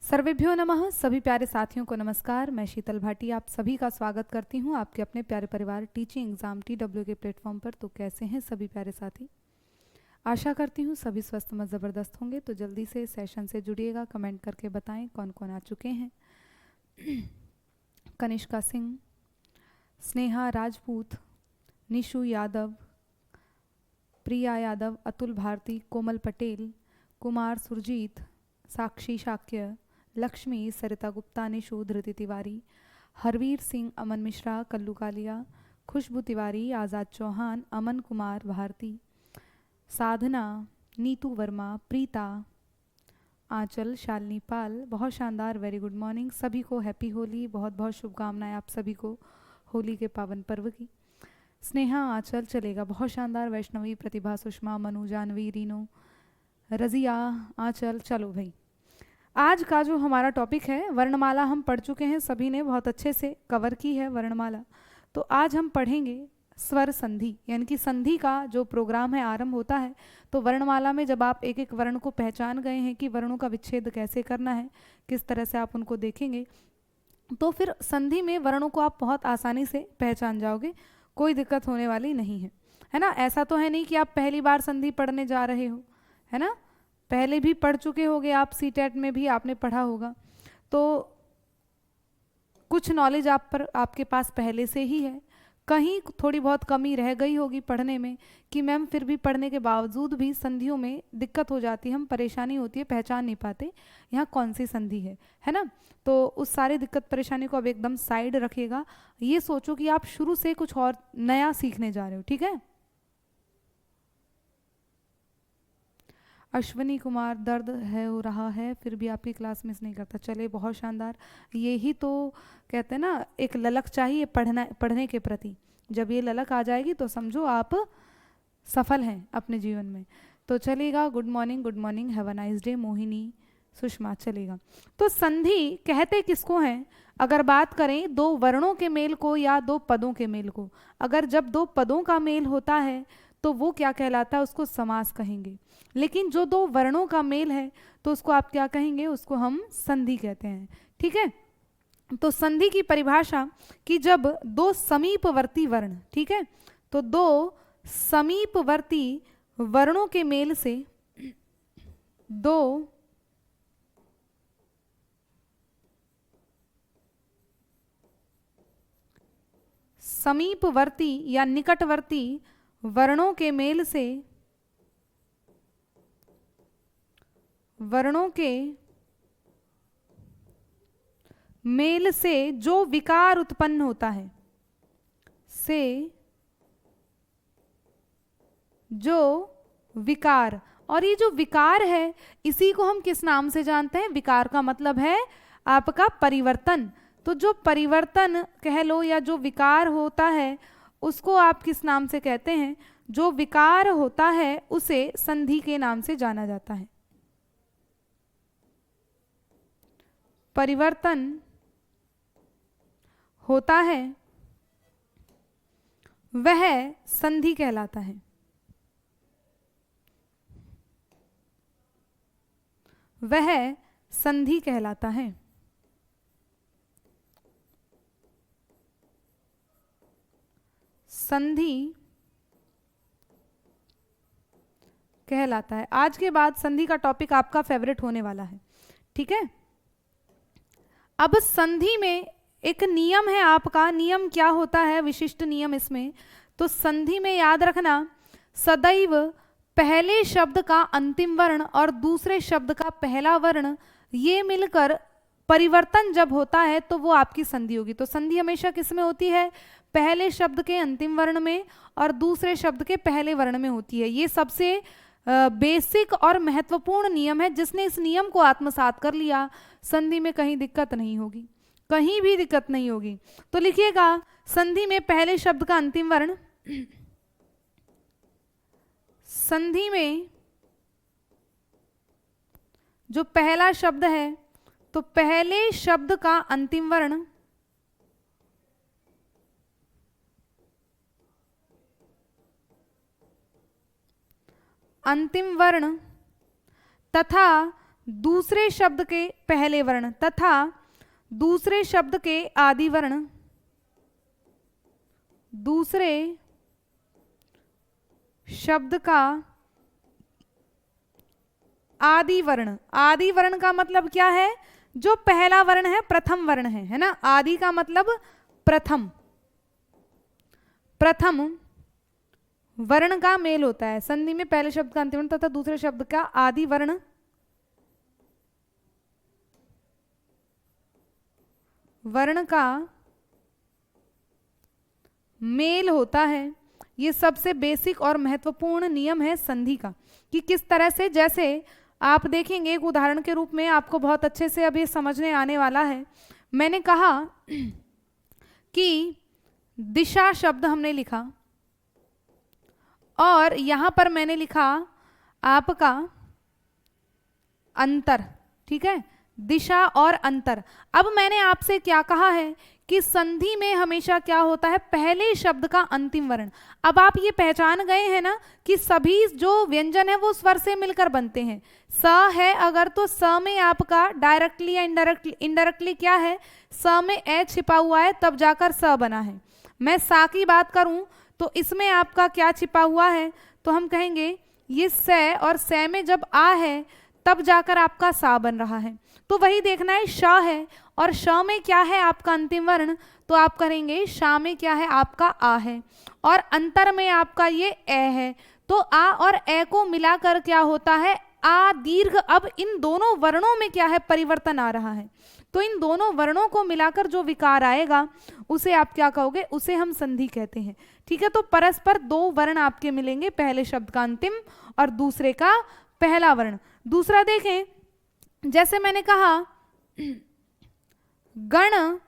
सर्वेभ्यो नमः। सभी प्यारे साथियों को नमस्कार। मैं शीतल भाटी आप सभी का स्वागत करती हूं आपके अपने प्यारे परिवार टीचिंग एग्जाम TW के प्लेटफॉर्म पर। तो कैसे हैं सभी प्यारे साथी? आशा करती हूं सभी स्वस्थ मत ज़बरदस्त होंगे। तो जल्दी से सेशन से जुड़िएगा, कमेंट करके बताएं कौन कौन आ चुके हैं। कनिष्का सिंह, स्नेहा राजपूत, निशु यादव, प्रिया यादव, अतुल भारती, कोमल पटेल, कुमार सुरजीत, साक्षी शाक्य, लक्ष्मी, सरिता गुप्ता, निशु, धृति तिवारी, हरवीर सिंह, अमन मिश्रा, कल्लू कालिया, खुशबू तिवारी, आज़ाद चौहान, अमन कुमार भारती, साधना, नीतू वर्मा, प्रीता, आंचल, शालिनी पाल। बहुत शानदार, वेरी गुड मॉर्निंग सभी को। हैप्पी होली, बहुत बहुत शुभकामनाएं आप सभी को होली के पावन पर्व की। स्नेहा, आंचल चलेगा, बहुत शानदार। वैष्णवी, प्रतिभा, सुषमा, मनु, जानवी, रीनो, रजिया, आंचल। चलो भाई, आज का जो हमारा टॉपिक है वर्णमाला हम पढ़ चुके हैं, सभी ने बहुत अच्छे से कवर की है वर्णमाला। तो आज हम पढ़ेंगे स्वर संधि, यानी कि संधि का जो प्रोग्राम है आरंभ होता है। तो वर्णमाला में जब आप एक एक वर्ण को पहचान गए हैं कि वर्णों का विच्छेद कैसे करना है, किस तरह से आप उनको देखेंगे, तो फिर संधि में वर्णों को आप बहुत आसानी से पहचान जाओगे, कोई दिक्कत होने वाली नहीं है ना। ऐसा तो है नहीं कि आप पहली बार संधि पढ़ने जा रहे हो, है ना। पहले भी पढ़ चुके होगे आप, सीटेट में भी आपने पढ़ा होगा, तो कुछ नॉलेज आपके पास पहले से ही है। कहीं थोड़ी बहुत कमी रह गई होगी पढ़ने में कि मैम फिर भी पढ़ने के बावजूद भी संधियों में दिक्कत हो जाती है, हम परेशानी होती है, पहचान नहीं पाते यहाँ कौन सी संधि है ना। तो उस सारी दिक्कत परेशानी को अब एकदम साइड रखिएगा। ये सोचो कि आप शुरू से कुछ और नया सीखने जा रहे हो, ठीक है। अश्विनी कुमार, दर्द है हो रहा है फिर भी आपकी क्लास मिस नहीं करता। चले, बहुत शानदार। ये ही तो कहते हैं ना, एक ललक चाहिए पढ़ने के प्रति। जब ये ललक आ जाएगी तो समझो आप सफल हैं अपने जीवन में। तो चलेगा, good morning, have a nice day. Mohini, Sushma, चलेगा। तो संधि कहते किसको हैं? अगर बात करें दो वर्णों के मेल को या दो पदों के मेल को, अगर जब दो पदों का मेल होता है तो वो क्या कहलाता है? उसको समास कहेंगे। लेकिन जो दो वर्णों का मेल है तो उसको आप क्या कहेंगे? उसको हम संधि कहते हैं, ठीक है। तो संधि की परिभाषा कि जब दो समीपवर्ती वर्ण, ठीक है, तो दो समीपवर्ती वर्णों के मेल से दो समीपवर्ती या निकटवर्ती वर्णों के मेल से जो विकार उत्पन्न होता है, और ये जो विकार है इसी को हम किस नाम से जानते हैं? विकार का मतलब है आपका परिवर्तन। तो जो परिवर्तन कह लो या जो विकार होता है उसको आप किस नाम से कहते हैं? जो विकार होता है उसे संधि के नाम से जाना जाता है। परिवर्तन होता है वह संधि कहलाता है। वह संधि कहलाता है। संधि कहलाता है। आज के बाद संधि का टॉपिक आपका फेवरेट होने वाला है, ठीक है। अब संधि में एक नियम है आपका। नियम क्या होता है? विशिष्ट नियम इसमें, तो संधि में याद रखना, सदैव पहले शब्द का अंतिम वर्ण और दूसरे शब्द का पहला वर्ण ये मिलकर परिवर्तन जब होता है तो वो आपकी संधि होगी। तो संधि हमेशा किस में होती है? पहले शब्द के अंतिम वर्ण में और दूसरे शब्द के पहले वर्ण में होती है। ये सबसे बेसिक और महत्वपूर्ण नियम है। जिसने इस नियम को आत्मसात कर लिया, संधि में कहीं दिक्कत नहीं होगी, कहीं भी दिक्कत नहीं होगी। तो लिखिएगा, संधि में पहले शब्द का अंतिम वर्ण, संधि में जो पहला शब्द है तो पहले शब्द का अंतिम वर्ण तथा दूसरे शब्द के पहले वर्ण तथा दूसरे शब्द के आदि वर्ण, दूसरे शब्द का आदि वर्ण। आदि वर्ण का मतलब क्या है? जो पहला वर्ण है, प्रथम वर्ण है ना। आदि का मतलब प्रथम, प्रथम वर्ण का मेल होता है। संधि में पहले शब्द का अंतिम वर्ण तथा दूसरे शब्द का आदि वर्ण का मेल होता है। ये सबसे बेसिक और महत्वपूर्ण नियम है संधि का, कि किस तरह से, जैसे आप देखेंगे एक उदाहरण के रूप में, आपको बहुत अच्छे से अब ये समझने आने वाला है। मैंने कहा कि दिशा शब्द हमने लिखा और यहां पर मैंने लिखा आपका अंतर, ठीक है, दिशा और अंतर। अब मैंने आपसे क्या कहा है कि संधि में हमेशा क्या होता है? पहले शब्द का अंतिम वर्ण। अब आप ये पहचान गए हैं ना कि सभी जो व्यंजन है वो स्वर से मिलकर बनते हैं। स है अगर, तो स में आपका डायरेक्टली या इनडायरेक्टली क्या है? स में ए छिपा हुआ है, तब जाकर स बना है। मैं सा की बात करूं तो इसमें आपका क्या छिपा हुआ है? तो हम कहेंगे ये से, और से में जब आ है तब जाकर आपका सा बन रहा है। तो वही देखना है, श है और श में क्या है आपका अंतिम वर्ण, तो आप करेंगे शा में क्या है आपका आ है, और अंतर में आपका ये ए है। तो आ और ए को मिलाकर क्या होता है? आ दीर्घ। अब इन दोनों वर्णों में क्या है? परिवर्तन आ रहा है। तो इन दोनों वर्णों को मिलाकर जो विकार आएगा उसे आप क्या कहोगे? उसे हम संधि कहते हैं। ठीक है, तो परस्पर दो वर्ण आपके मिलेंगे, पहले शब्द का अंतिम और दूसरे का पहला वर्ण। दूसरा देखें, जैसे मैंने कहा गण,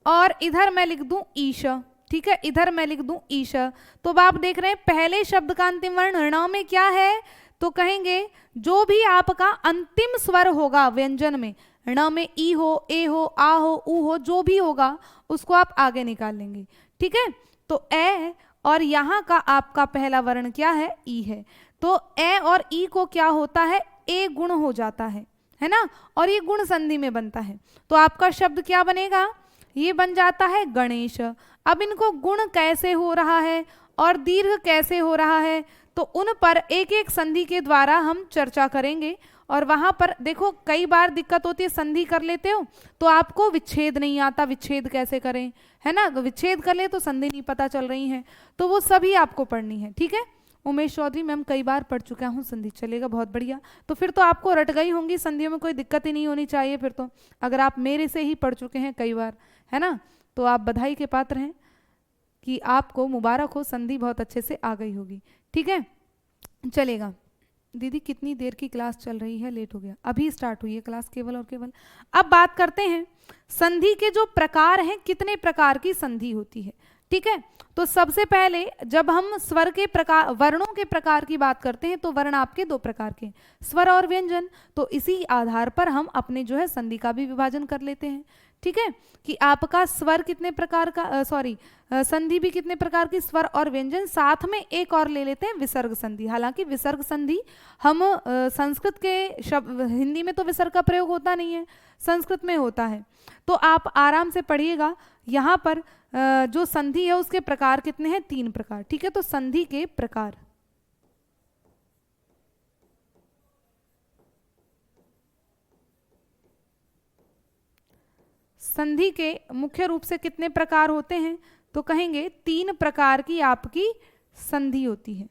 और इधर मैं लिख दूं ईश, ठीक है, इधर मैं लिख दूं ईश। तो अब आप देख रहे हैं पहले शब्द का अंतिम वर्ण ण में क्या है? तो कहेंगे जो भी आपका अंतिम स्वर होगा व्यंजन में, ण में ई हो, ए हो, आ हो, उ हो, जो भी होगा उसको आप आगे निकाल लेंगे। ठीक है, तो ए और यहाँ का आपका पहला वर्ण क्या है? ई है। तो ए और ई को क्या होता है? ए गुण हो जाता है ना, और ये गुण संधि में बनता है। तो आपका शब्द क्या बनेगा? ये बन जाता है गणेश। अब इनको गुण कैसे हो रहा है और दीर्घ कैसे हो रहा है, तो उन पर एक एक संधि के द्वारा हम चर्चा करेंगे। और वहां पर देखो कई बार दिक्कत होती है, संधि कर लेते हो तो आपको विच्छेद नहीं आता, विच्छेद कैसे करें, है ना, तो विच्छेद कर ले तो संधि नहीं पता चल रही है, तो वो सभी आपको पढ़नी है। ठीक है, उमेश चौधरी मैम कई बार पढ़ चुका हूँ संधि, चलेगा, बहुत बढ़िया। तो फिर तो आपको रट गई होंगी संधियों में, कोई दिक्कत ही नहीं होनी चाहिए फिर तो, अगर आप मेरे से ही पढ़ चुके हैं कई बार, है ना, तो आप बधाई के पात्र हैं कि आपको मुबारक हो, संधि बहुत अच्छे से आ गई होगी। ठीक है, चलेगा। दीदी कितनी देर की क्लास चल रही है? लेट हो गया, अभी स्टार्ट हुई है क्लास केवल और केवल। अब बात करते हैं संधि के जो प्रकार हैं, कितने प्रकार की संधि होती है। ठीक है, तो सबसे पहले जब हम स्वर के प्रकार, वर्णों के प्रकार की बात करते हैं, तो वर्ण आपके दो प्रकार के, स्वर और व्यंजन। तो इसी आधार पर हम अपने जो है संधि का भी विभाजन कर लेते हैं। ठीक है, कि आपका स्वर कितने प्रकार का, संधि भी कितने प्रकार की, स्वर और व्यंजन। साथ में एक और ले लेते हैं विसर्ग संधि। हालांकि विसर्ग संधि हम संस्कृत के शब्द, हिंदी में तो विसर्ग का प्रयोग होता नहीं है, संस्कृत में होता है। तो आप आराम से पढ़िएगा, यहाँ पर जो संधि है उसके प्रकार कितने हैं? 3 प्रकार। ठीक है, तो संधि के प्रकार, संधि के मुख्य रूप से कितने प्रकार होते हैं? तो कहेंगे 3 प्रकार की आपकी संधि होती है।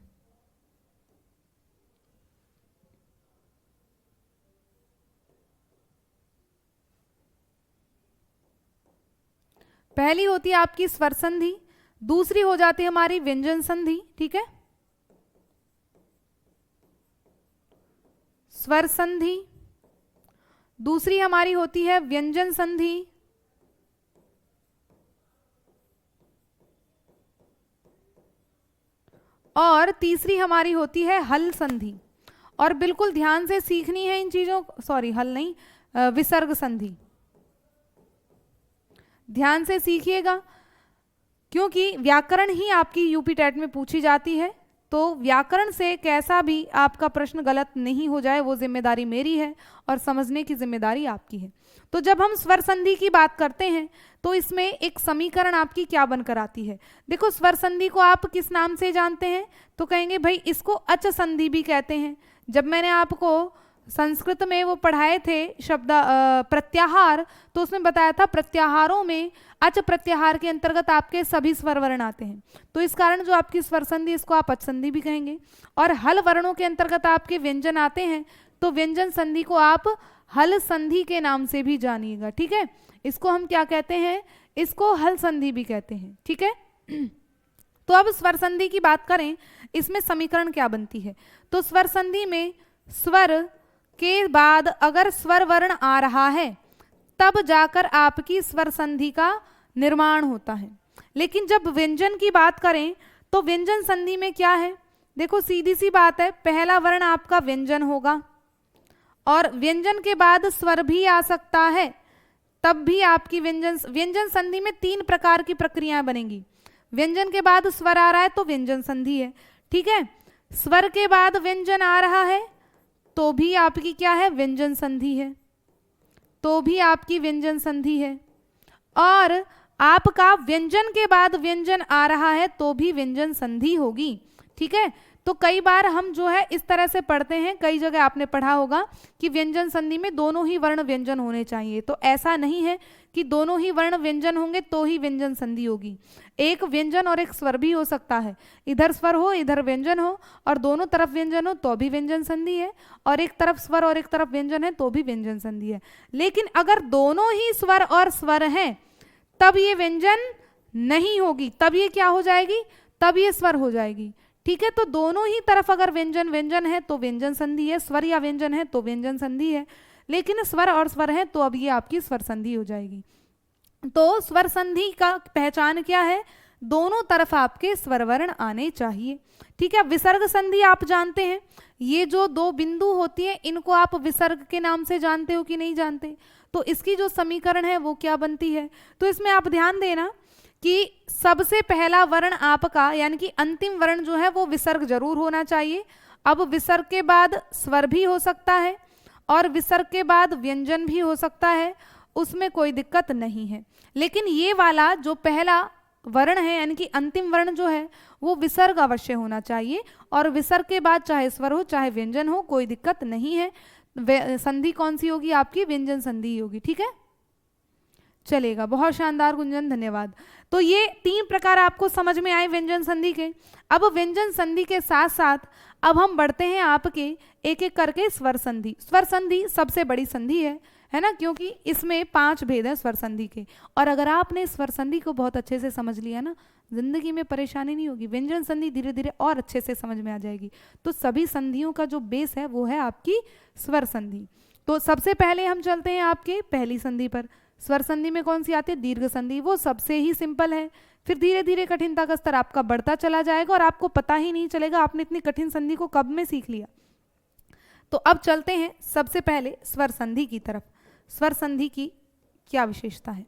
पहली होती है आपकी स्वर संधि, दूसरी हो जाती है हमारी व्यंजन संधि। ठीक है, स्वर संधि, दूसरी हमारी होती है व्यंजन संधि, और तीसरी हमारी होती है हल संधि। और बिल्कुल ध्यान से सीखनी है इन चीजों, सॉरी हल नहीं, विसर्ग संधि, ध्यान से सीखिएगा, क्योंकि व्याकरण ही आपकी यूपी टेट में पूछी जाती है। तो व्याकरण से कैसा भी आपका प्रश्न गलत नहीं हो जाए वो जिम्मेदारी मेरी है और समझने की जिम्मेदारी आपकी है। तो जब हम स्वर संधि की बात करते हैं तो इसमें एक समीकरण आपकी क्या बनकर आती है। देखो स्वर संधि को आप किस नाम से जानते हैं, तो कहेंगे भाई इसको अच संधि भी कहते हैं। जब मैंने आपको संस्कृत में वो पढ़ाए थे शब्द प्रत्याहार, तो उसमें बताया था प्रत्याहारों में अच प्रत्याहार के अंतर्गत आपके सभी स्वर वर्ण आते हैं, तो इस कारण जो आपकी स्वर संधि इसको आप अच संधि भी कहेंगे। और हल वर्णों के अंतर्गत आपके व्यंजन आते हैं, तो व्यंजन संधि को आप हल संधि के नाम से भी जानिएगा, ठीक है। इसको हम क्या कहते हैं, इसको हल संधि भी कहते हैं, ठीक है। तो अब स्वर संधि की बात करें, इसमें समीकरण क्या बनती है। तो स्वर संधि में स्वर के बाद अगर स्वर वर्ण आ रहा है तब जाकर आपकी स्वर संधि का निर्माण होता है। लेकिन जब व्यंजन की बात करें तो व्यंजन संधि में क्या है, देखो सीधी सी बात है, पहला वर्ण आपका व्यंजन होगा और व्यंजन के बाद स्वर भी आ सकता है, तब भी आपकी व्यंजन संधि में 3 प्रकार की प्रक्रियाएं बनेंगी। व्यंजन के बाद स्वर आ रहा है तो व्यंजन संधि है, ठीक है। स्वर के बाद व्यंजन आ रहा है तो भी आपकी क्या है, व्यंजन संधि है, तो भी आपकी व्यंजन संधि है। और आपका व्यंजन के बाद व्यंजन आ रहा है तो भी व्यंजन संधि होगी, ठीक है। तो कई बार हम जो है इस तरह से पढ़ते हैं, कई जगह आपने पढ़ा होगा कि व्यंजन संधि में दोनों ही वर्ण व्यंजन होने चाहिए, तो ऐसा नहीं है कि दोनों ही वर्ण व्यंजन होंगे तो ही व्यंजन संधि होगी। एक व्यंजन और एक स्वर भी हो सकता है, इधर स्वर हो इधर व्यंजन हो और दोनों तरफ व्यंजन हो तो भी व्यंजन संधि है, और एक तरफ स्वर और एक तरफ व्यंजन है तो भी व्यंजन संधि है। लेकिन अगर दोनों ही स्वर और स्वर हैं तब ये व्यंजन नहीं होगी, तब ये क्या हो जाएगी, तब ये स्वर हो जाएगी, ठीक है। तो दोनों ही तरफ अगर व्यंजन व्यंजन है तो व्यंजन संधि है, स्वर या व्यंजन है तो व्यंजन संधि है, लेकिन स्वर और स्वर है तो अब ये आपकी स्वर संधि हो जाएगी। तो स्वर संधि का पहचान क्या है, दोनों तरफ आपके स्वर वर्ण आने चाहिए, ठीक है। विसर्ग संधि आप जानते हैं, ये जो 2 बिंदु होती है इनको आप विसर्ग के नाम से जानते हो कि नहीं जानते। तो इसकी जो समीकरण है वो क्या बनती है, तो इसमें आप ध्यान देना कि सबसे पहला वर्ण आपका यानी कि अंतिम वर्ण जो है वो विसर्ग जरूर होना चाहिए। अब विसर्ग के बाद स्वर भी हो सकता है और विसर्ग के बाद व्यंजन भी हो सकता है, उसमें कोई दिक्कत नहीं है। लेकिन ये वाला जो पहला वर्ण है यानी कि अंतिम वर्ण जो है वो विसर्ग अवश्य होना चाहिए, और विसर्ग के बाद चाहे स्वर हो चाहे व्यंजन हो कोई दिक्कत नहीं है। संधि कौन सी होगी आपकी, व्यंजन संधि होगी, ठीक है, चलेगा। बहुत शानदार गुंजन, धन्यवाद। तो ये 3 प्रकार आपको समझ में आए व्यंजन संधि के। अब व्यंजन संधि के साथ साथ अब हम बढ़ते हैं आपके एक एक करके स्वर संधि। स्वर संधि सबसे बड़ी संधि है ना, क्योंकि इसमें 5 भेद हैं स्वर संधि के, और अगर आपने स्वर संधि को बहुत अच्छे से समझ लिया ना, जिंदगी में परेशानी नहीं होगी। व्यंजन संधि धीरे धीरे और अच्छे से समझ में आ जाएगी। तो सभी संधियों का जो बेस है वो है आपकी स्वर संधि। तो सबसे पहले हम चलते हैं आपके पहली संधि पर। स्वर संधि में कौन सी आती है, दीर्घ संधि, वो सबसे ही सिंपल है। फिर धीरे धीरे कठिनता का स्तर आपका बढ़ता चला जाएगा और आपको पता ही नहीं चलेगा आपने इतनी कठिन संधि को कब में सीख लिया। तो अब चलते हैं सबसे पहले स्वर संधि की तरफ। स्वर संधि की क्या विशेषता है।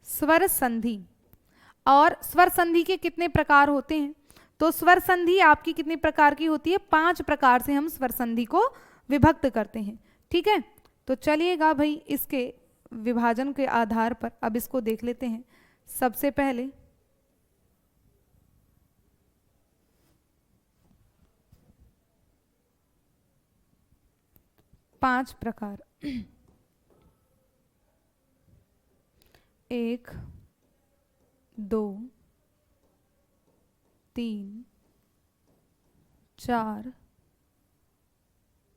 स्वर संधि, और स्वर संधि के कितने प्रकार होते हैं, तो स्वर संधि आपकी कितने प्रकार की होती है, 5 प्रकार से हम स्वर संधि को विभक्त करते हैं, ठीक है। तो चलिएगा भाई इसके विभाजन के आधार पर अब इसको देख लेते हैं। सबसे पहले पांच प्रकार, 1 2 3 4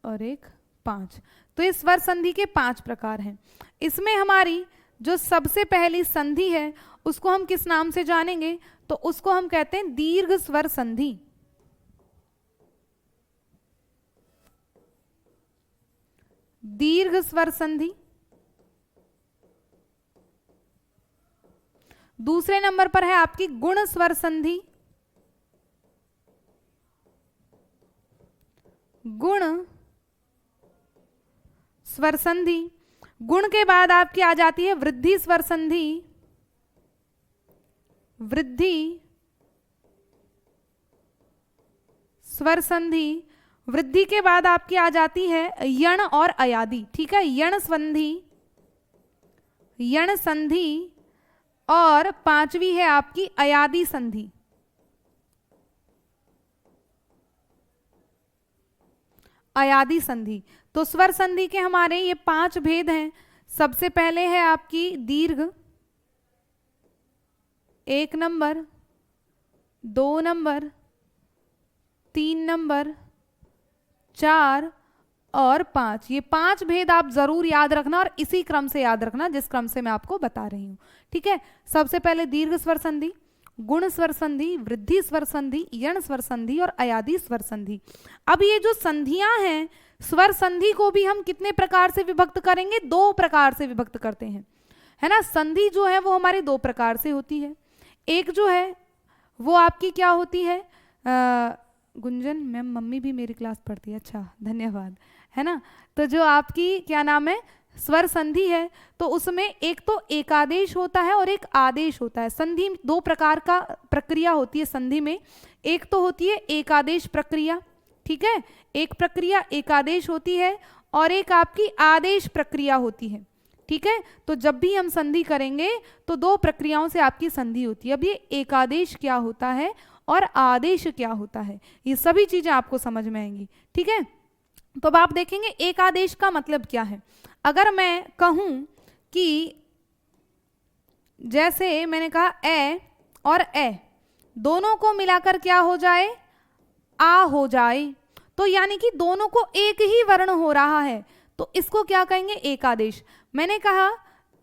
और 1 5। तो इस स्वर संधि के 5 प्रकार हैं। इसमें हमारी जो सबसे पहली संधि है उसको हम किस नाम से जानेंगे, तो उसको हम कहते हैं दीर्घ स्वर संधि। दीर्घ स्वर संधि। दूसरे नंबर पर है आपकी गुण स्वर संधि। गुण स्वर संधि। गुण के बाद आपकी आ जाती है वृद्धि स्वर संधि। वृद्धि, स्वर संधि, वृद्धि के बाद आपकी आ जाती है यण और अयादि, ठीक है, यण संधि, यण संधि, और पांचवी है आपकी अयादि संधि। अयादि संधि। तो स्वर संधि के हमारे ये 5 भेद हैं। सबसे पहले है आपकी दीर्घ, 1 नंबर, 2 नंबर, 3 नंबर, 4 और 5। ये 5 भेद आप जरूर याद रखना और इसी क्रम से याद रखना जिस क्रम से मैं आपको बता रही हूं, ठीक है। सबसे पहले दीर्घ स्वर संधि, गुण स्वर संधि, वृद्धि स्वर संधि, यण स्वर संधि और अयादि स्वर संधि। अब ये जो संधियां हैं, स्वर संधि को भी हम कितने प्रकार से विभक्त करेंगे? 2 प्रकार से विभक्त करते हैं, है ना। संधि जो है वो हमारे 2 प्रकार से होती है। एक जो है वो आपकी क्या होती है, गुंजन मैम, मम्मी भी मेरी क्लास पढ़ती है, अच्छा धन्यवाद, है ना। तो जो आपकी क्या नाम है, स्वर संधि है, तो उसमें एक तो एकादेश होता है और एक आदेश होता है। संधि 2 प्रकार का प्रक्रिया होती है संधि में। एक तो होती है एकादेश प्रक्रिया, ठीक है, एक प्रक्रिया एकादेश होती है और एक आपकी आदेश प्रक्रिया होती है, ठीक है। तो जब भी हम संधि करेंगे तो 2 प्रक्रियाओं से आपकी संधि होती है। अब ये एकादेश क्या होता है और आदेश क्या होता है, ये सभी चीजें आपको समझ में आएंगी, ठीक है। तो अब आप देखेंगे एकादेश का मतलब क्या है। अगर मैं कहूं कि जैसे मैंने कहा ए और ए दोनों को मिलाकर क्या हो जाए, आ हो जाए, तो यानी कि दोनों को एक ही वर्ण हो रहा है, तो इसको क्या कहेंगे, एकादेश। मैंने कहा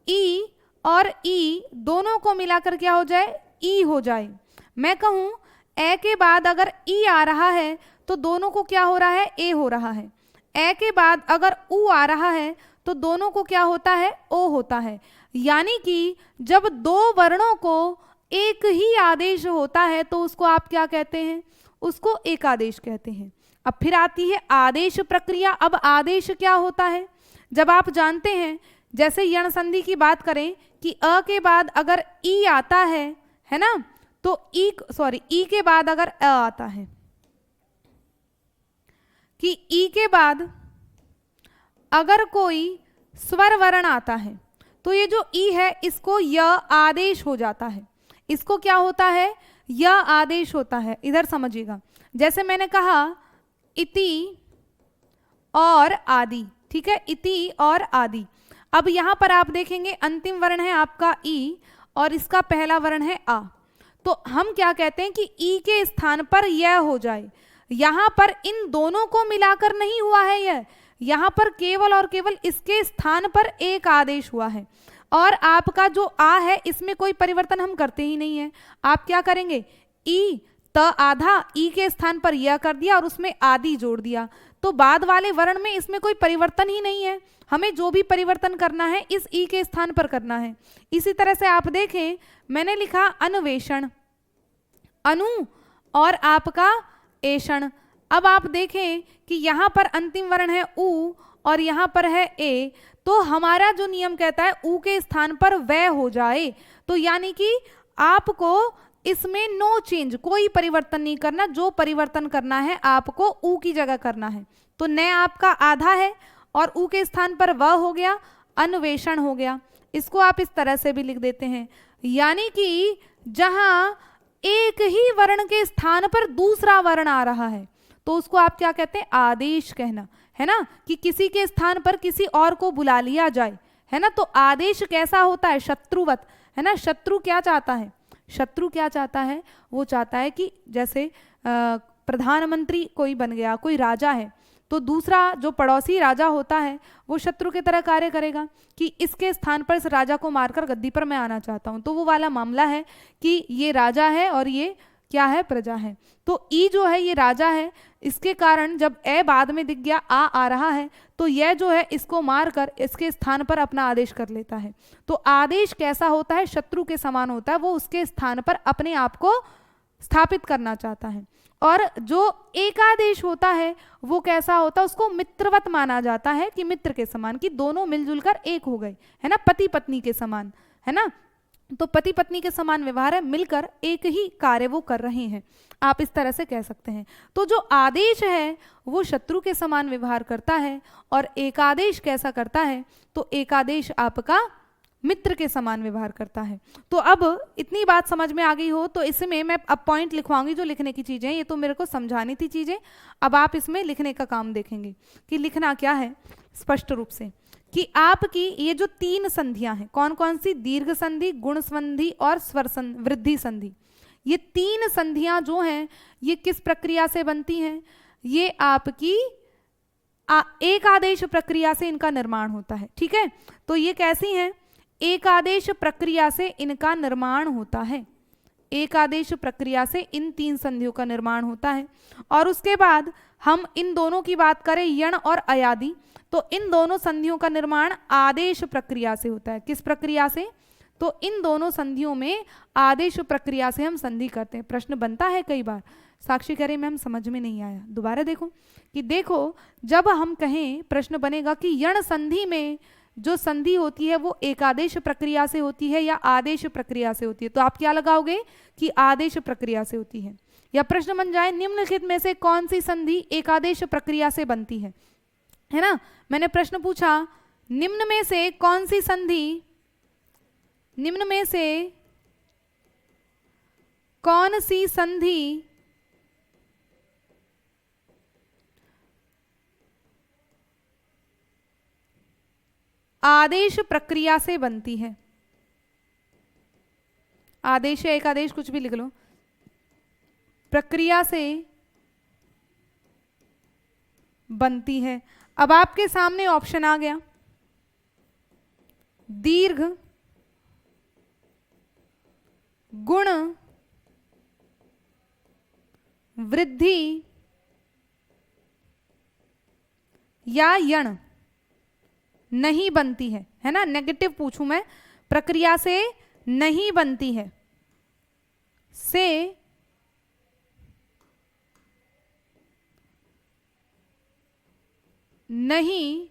ई और ई दोनों को मिलाकर क्या हो जाए, ई हो जाए। मैं कहूं ए के बाद अगर ई आ रहा है तो दोनों को क्या हो रहा है, ए हो रहा है। ए के बाद अगर उ आ रहा है तो दोनों को क्या होता है, ओ होता है। यानी कि जब 2 वर्णों को एक ही आदेश होता है तो उसको आप क्या कहते हैं, उसको एकादेश कहते हैं। अब फिर आती है आदेश प्रक्रिया। अब आदेश क्या होता है, जब आप जानते हैं, जैसे यण संधि की बात करें कि अ के बाद अगर ई आता है ना, तो ई के बाद अगर अ आता है, कि ई के बाद अगर कोई स्वर वर्ण आता है तो ये जो ई है इसको य आदेश हो जाता है। इसको क्या होता है, य आदेश होता है। इधर समझिएगा, जैसे मैंने कहा इति और आदि, ठीक है, इति और आदि। अब यहां पर आप देखेंगे अंतिम वर्ण है आपका ई और इसका पहला वर्ण है आ, तो हम क्या कहते हैं कि ई के स्थान पर यह हो जाए। यहां पर इन दोनों को मिलाकर नहीं हुआ है यह, यहां पर केवल और केवल इसके स्थान पर एक आदेश हुआ है। और आपका जो आ है इसमें कोई परिवर्तन हम करते ही नहीं है। आप क्या करेंगे, ई त आधा, ई के स्थान पर यह कर दिया और उसमें आदि जोड़ दिया, तो बाद वाले वर्ण में इसमें कोई परिवर्तन ही नहीं है। हमें जो भी परिवर्तन करना है इस ई के स्थान पर करना है। इसी तरह से आप देखें, मैंने लिखा अन्वेषण, अनु और आपका एषण। अब आप देखें कि यहाँ पर अंतिम वर्ण है उ और यहाँ पर है ए, तो हमारा जो नियम कहता है उ के स्थान पर वह हो जाए। तो यानी कि आपको इसमें नो चेंज, कोई परिवर्तन नहीं करना, जो परिवर्तन करना है आपको उ की जगह करना है। तो न आपका आधा है और उ के स्थान पर वह हो गया, अन्वेषण हो गया। इसको आप इस तरह से भी लिख देते हैं, यानी कि जहां एक ही वर्ण के स्थान पर दूसरा वर्ण आ रहा है तो उसको आप क्या कहते हैं, आदेश कहना, है ना, कि किसी के स्थान पर किसी और को बुला लिया जाए, है ना। तो आदेश कैसा होता है, शत्रुवत, है ना। शत्रु क्या चाहता है, शत्रु क्या चाहता है, वो चाहता है कि जैसे प्रधानमंत्री कोई बन गया, कोई राजा है, तो दूसरा जो पड़ोसी राजा होता है वो शत्रु की तरह कार्य करेगा कि इसके स्थान पर इस राजा को मारकर गद्दी पर मैं आना चाहता हूं। तो वो वाला मामला है कि ये राजा है और ये क्या है, प्रजा है। तो ई जो है ये राजा है, इसके कारण जब ए बाद में दिख गया, आ रहा है, तो यह जो है इसको मारकर इसके स्थान पर अपना आदेश कर लेता है। तो आदेश कैसा होता है, शत्रु के समान होता है, वो उसके स्थान पर अपने आप को स्थापित करना चाहता है। और जो एकादेश होता है वो कैसा होता है, उसको मित्रवत माना जाता है, कि मित्र के समान, कि दोनों मिलजुल कर एक हो गए, है ना, पति पत्नी के समान, है ना। तो पति पत्नी के समान व्यवहार है, मिलकर एक ही कार्य वो कर रहे हैं, आप इस तरह से कह सकते हैं। तो जो आदेश है वो शत्रु के समान व्यवहार करता है, और एकादेश कैसा करता है, तो एकादेश आपका मित्र के समान व्यवहार करता है। तो अब इतनी बात समझ में आ गई हो तो इसमें मैं अब पॉइंट लिखवाऊंगी जो लिखने की चीज़ें, ये तो मेरे को समझानी थी चीज़ें, अब आप इसमें लिखने का काम देखेंगे कि लिखना क्या है स्पष्ट रूप से, कि आपकी ये जो 3 संधियां हैं, कौन कौन सी, दीर्घ संधि, गुण संधि और स्वर वृद्धि संधि, ये 3 संधियां जो हैं ये किस प्रक्रिया से बनती हैं, ये आपकी एक आदेश प्रक्रिया से इनका निर्माण होता है। ठीक है, तो ये कैसी हैं, एक आदेश प्रक्रिया से इनका निर्माण होता है, एक आदेश प्रक्रिया से इन 3 संधियों का निर्माण होता है। और उसके बाद हम इन दोनों की बात करें, यण और अयादि, तो इन दोनों संधियों का निर्माण आदेश प्रक्रिया से होता है। किस प्रक्रिया से, तो इन दोनों संधियों में आदेश प्रक्रिया से हम संधि करते हैं। प्रश्न बनता है कई बार, साक्षी कह रही मैम समझ में नहीं आया, दोबारा देखो कि देखो जब हम कहें प्रश्न बनेगा कि यण संधि में जो संधि होती है वो एकादेश प्रक्रिया से होती है या आदेश प्रक्रिया से होती है, तो आप क्या लगाओगे कि आदेश प्रक्रिया से होती है। या प्रश्न बन जाए निम्नलिखित में से कौन सी संधि एकादेश प्रक्रिया से बनती है ना, मैंने प्रश्न पूछा निम्न में से कौन सी संधि, निम्न में से कौन सी संधि आदेश प्रक्रिया से बनती है, आदेश या एकादेश कुछ भी लिख लो, प्रक्रिया से बनती है। अब आपके सामने ऑप्शन आ गया, दीर्घ, गुण, वृद्धि या यण नहीं बनती है ना, नेगेटिव पूछूं मैं, प्रक्रिया से नहीं बनती है, से नहीं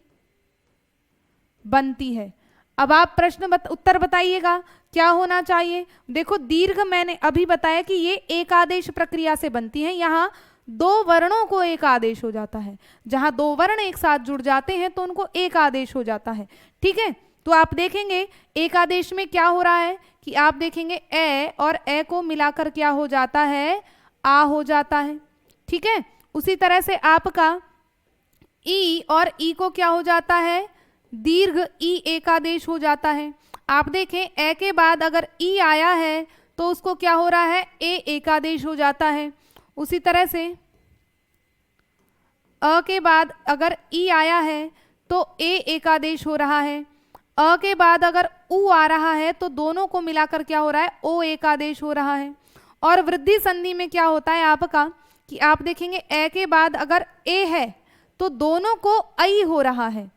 बनती है। अब आप प्रश्न उत्तर बताइएगा क्या होना चाहिए। देखो दीर्घ मैंने अभी बताया कि ये एक आदेश प्रक्रिया से बनती है, यहाँ 2 वर्णों को एक आदेश हो जाता है, जहां 2 वर्ण एक साथ जुड़ जाते हैं तो उनको एक आदेश हो जाता है। ठीक है, तो आप देखेंगे एक आदेश में क्या हो रहा है कि आप देखेंगे ए और ए को मिलाकर क्या हो जाता है, आ हो जाता है। ठीक है, उसी तरह से आपका ई और ई को क्या हो जाता है, दीर्घ ई एक आदेश हो जाता है। आप देखें ए के बाद अगर ई आया है तो उसको क्या हो रहा है, ए एक आदेश हो जाता है। उसी तरह से अ के बाद अगर ई आया है तो ए एक आदेश हो रहा है। अ के बाद अगर उ आ रहा है तो दोनों को मिलाकर क्या हो रहा है, ओ एक आदेश हो रहा है। और वृद्धि संधि में क्या होता है आपका कि आप देखेंगे ए के बाद अगर ए है तो दोनों को ऐ हो रहा है,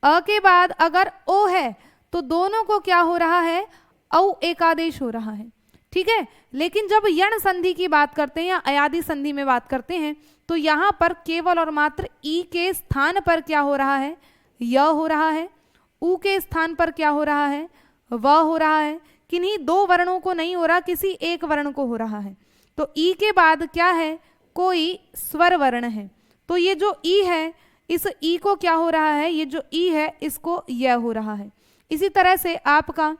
अ के बाद अगर ओ है तो दोनों को क्या हो रहा है, औ एक आदेश हो रहा है। ठीक है, लेकिन जब यण संधि की बात करते हैं या अयादि संधि में बात करते हैं तो यहाँ पर केवल और मात्र ई के स्थान पर क्या हो रहा है, य हो रहा है, उ के स्थान पर क्या हो रहा है, व हो रहा है। किन्हीं 2 वर्णों को नहीं हो रहा, किसी एक वर्ण को हो रहा है। तो ई के बाद क्या है, कोई स्वर वर्ण है, तो ये जो ई है इस ई को क्या हो रहा है, ये जो ई है इसको य हो रहा है। इसी तरह से आपका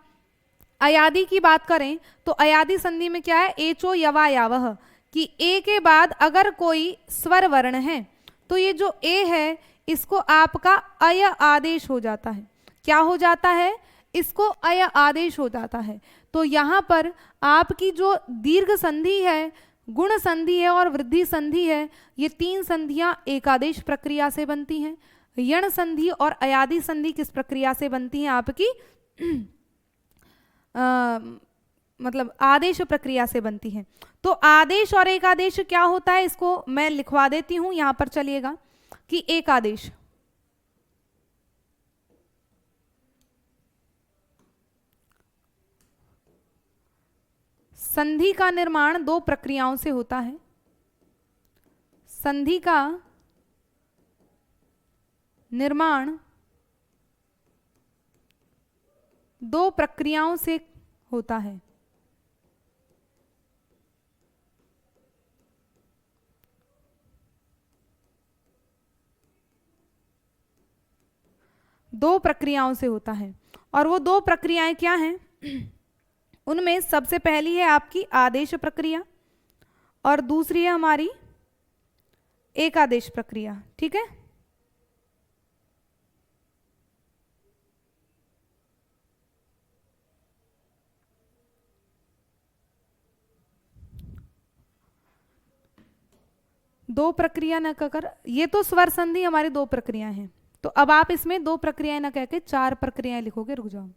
अयादि की बात करें तो अयादि संधि में क्या है, एचो यवा यावह, कि ए के बाद अगर कोई स्वर वर्ण है तो ये जो ए है इसको आपका अय आदेश हो जाता है। क्या हो जाता है, इसको अय आदेश हो जाता है। तो यहाँ पर आपकी जो दीर्घ संधि है, गुण संधि है और वृद्धि संधि है, ये 3 संधियां एकादेश प्रक्रिया से बनती हैं। यण संधि और अयादि संधि किस प्रक्रिया से बनती हैं, आपकी मतलब आदेश प्रक्रिया से बनती है। तो आदेश और एकादेश क्या होता है, इसको मैं लिखवा देती हूं यहां पर, चलिएगा कि एकादेश संधि का निर्माण 2 प्रक्रियाओं से होता है। संधि का निर्माण 2 प्रक्रियाओं से होता है। दो प्रक्रियाओं से होता है, और वो दो प्रक्रियाएं क्या हैं? उनमें सबसे पहली है आपकी आदेश प्रक्रिया और दूसरी है हमारी एकादेश प्रक्रिया। ठीक है, दो प्रक्रिया न कहकर, ये तो स्वर संधि हमारी दो प्रक्रियाएं हैं, तो अब आप इसमें दो प्रक्रियाएं न कहकर चार प्रक्रियाएं लिखोगे। रुक जाओ,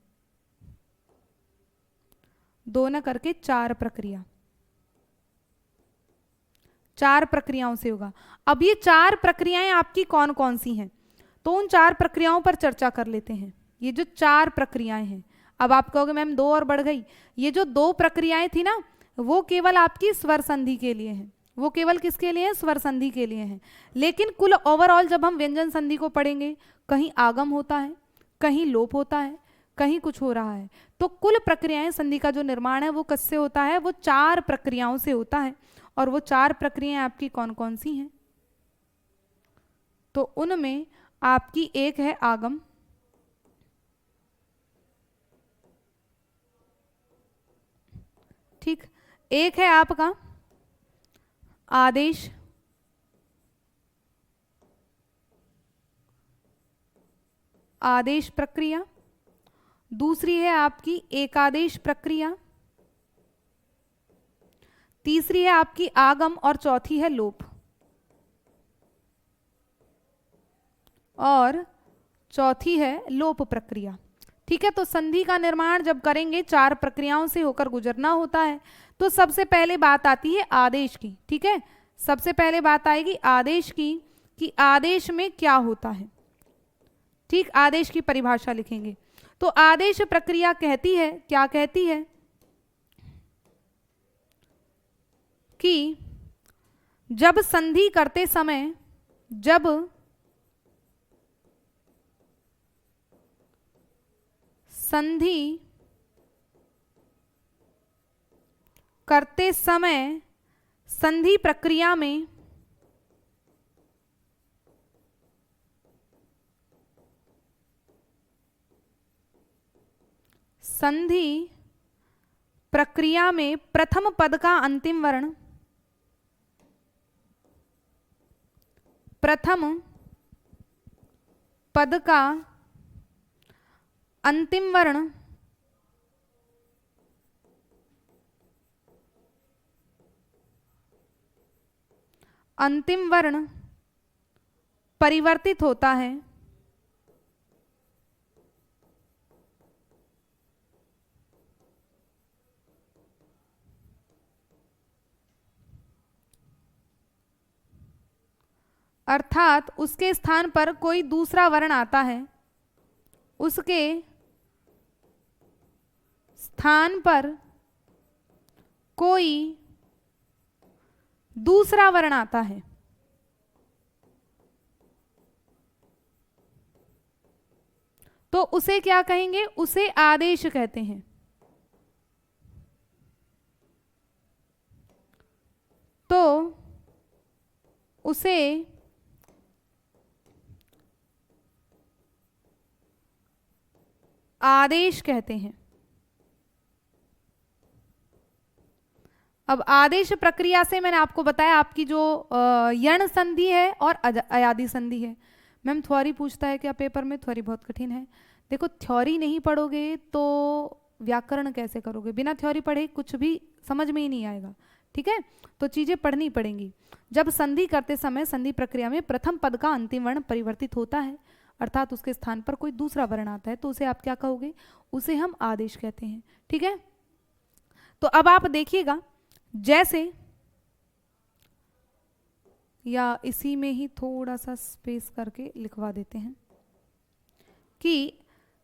दो न करके चार प्रक्रिया, चार प्रक्रियाओं से होगा। अब ये चार प्रक्रियाएं आपकी कौन कौन सी हैं, तो उन चार प्रक्रियाओं पर चर्चा कर लेते हैं। ये जो चार प्रक्रियाएं हैं, अब आप कहोगे मैम दो और बढ़ गई, ये जो दो प्रक्रियाएं थी ना, वो केवल आपकी स्वर संधि के लिए हैं, वो केवल किसके लिए है? स्वर संधि के लिए हैं। लेकिन कुल ओवरऑल जब हम व्यंजन संधि को पढ़ेंगे, कहीं आगम होता है, कहीं लोप होता है, कहीं कुछ हो रहा है, तो कुल प्रक्रियाएं संधि का जो निर्माण है वो किससे होता है? वो चार प्रक्रियाओं से होता है। और वो चार प्रक्रियाएं आपकी कौन कौन सी हैं? तो उनमें आपकी एक है आगम, ठीक, एक है आपका आदेश, आदेश प्रक्रिया, दूसरी है आपकी एकादेश प्रक्रिया, तीसरी है आपकी आगम और चौथी है लोप। और चौथी है लोप प्रक्रिया। ठीक है, तो संधि का निर्माण जब करेंगे चार प्रक्रियाओं से होकर गुजरना होता है। तो सबसे पहले बात आती है आदेश की। ठीक है, सबसे पहले बात आएगी आदेश की कि आदेश में क्या होता है। ठीक, आदेश की परिभाषा लिखेंगे। तो आदेश प्रक्रिया कहती है, क्या कहती है कि जब संधि करते समय, जब संधि करते समय संधि प्रक्रिया में संधि प्रक्रिया में प्रथम पद का अंतिम वर्ण, प्रथम पद का अंतिम वर्ण परिवर्तित होता है। अर्थात उसके स्थान पर कोई दूसरा वर्ण आता है, उसके स्थान पर कोई दूसरा वर्ण आता है। तो उसे क्या कहेंगे? उसे आदेश कहते हैं। तो उसे आदेश कहते हैं। अब आदेश प्रक्रिया से मैंने आपको बताया आपकी जो यण संधि है और अयादी संधि है। मैम थ्योरी पूछता है क्या पेपर में? थ्योरी बहुत कठिन है। देखो, थ्योरी नहीं पढ़ोगे तो व्याकरण कैसे करोगे? बिना थ्योरी पढ़े कुछ भी समझ में ही नहीं आएगा। ठीक है, तो चीजें पढ़नी पड़ेंगी। जब संधि करते समय संधि प्रक्रिया में प्रथम पद का अंतिम वर्ण परिवर्तित होता है, अर्थात उसके स्थान पर कोई दूसरा वर्ण आता है, तो उसे आप क्या कहोगे? उसे हम आदेश कहते हैं। ठीक है, तो अब आप देखिएगा, जैसे या इसी में ही थोड़ा सा स्पेस करके लिखवा देते हैं कि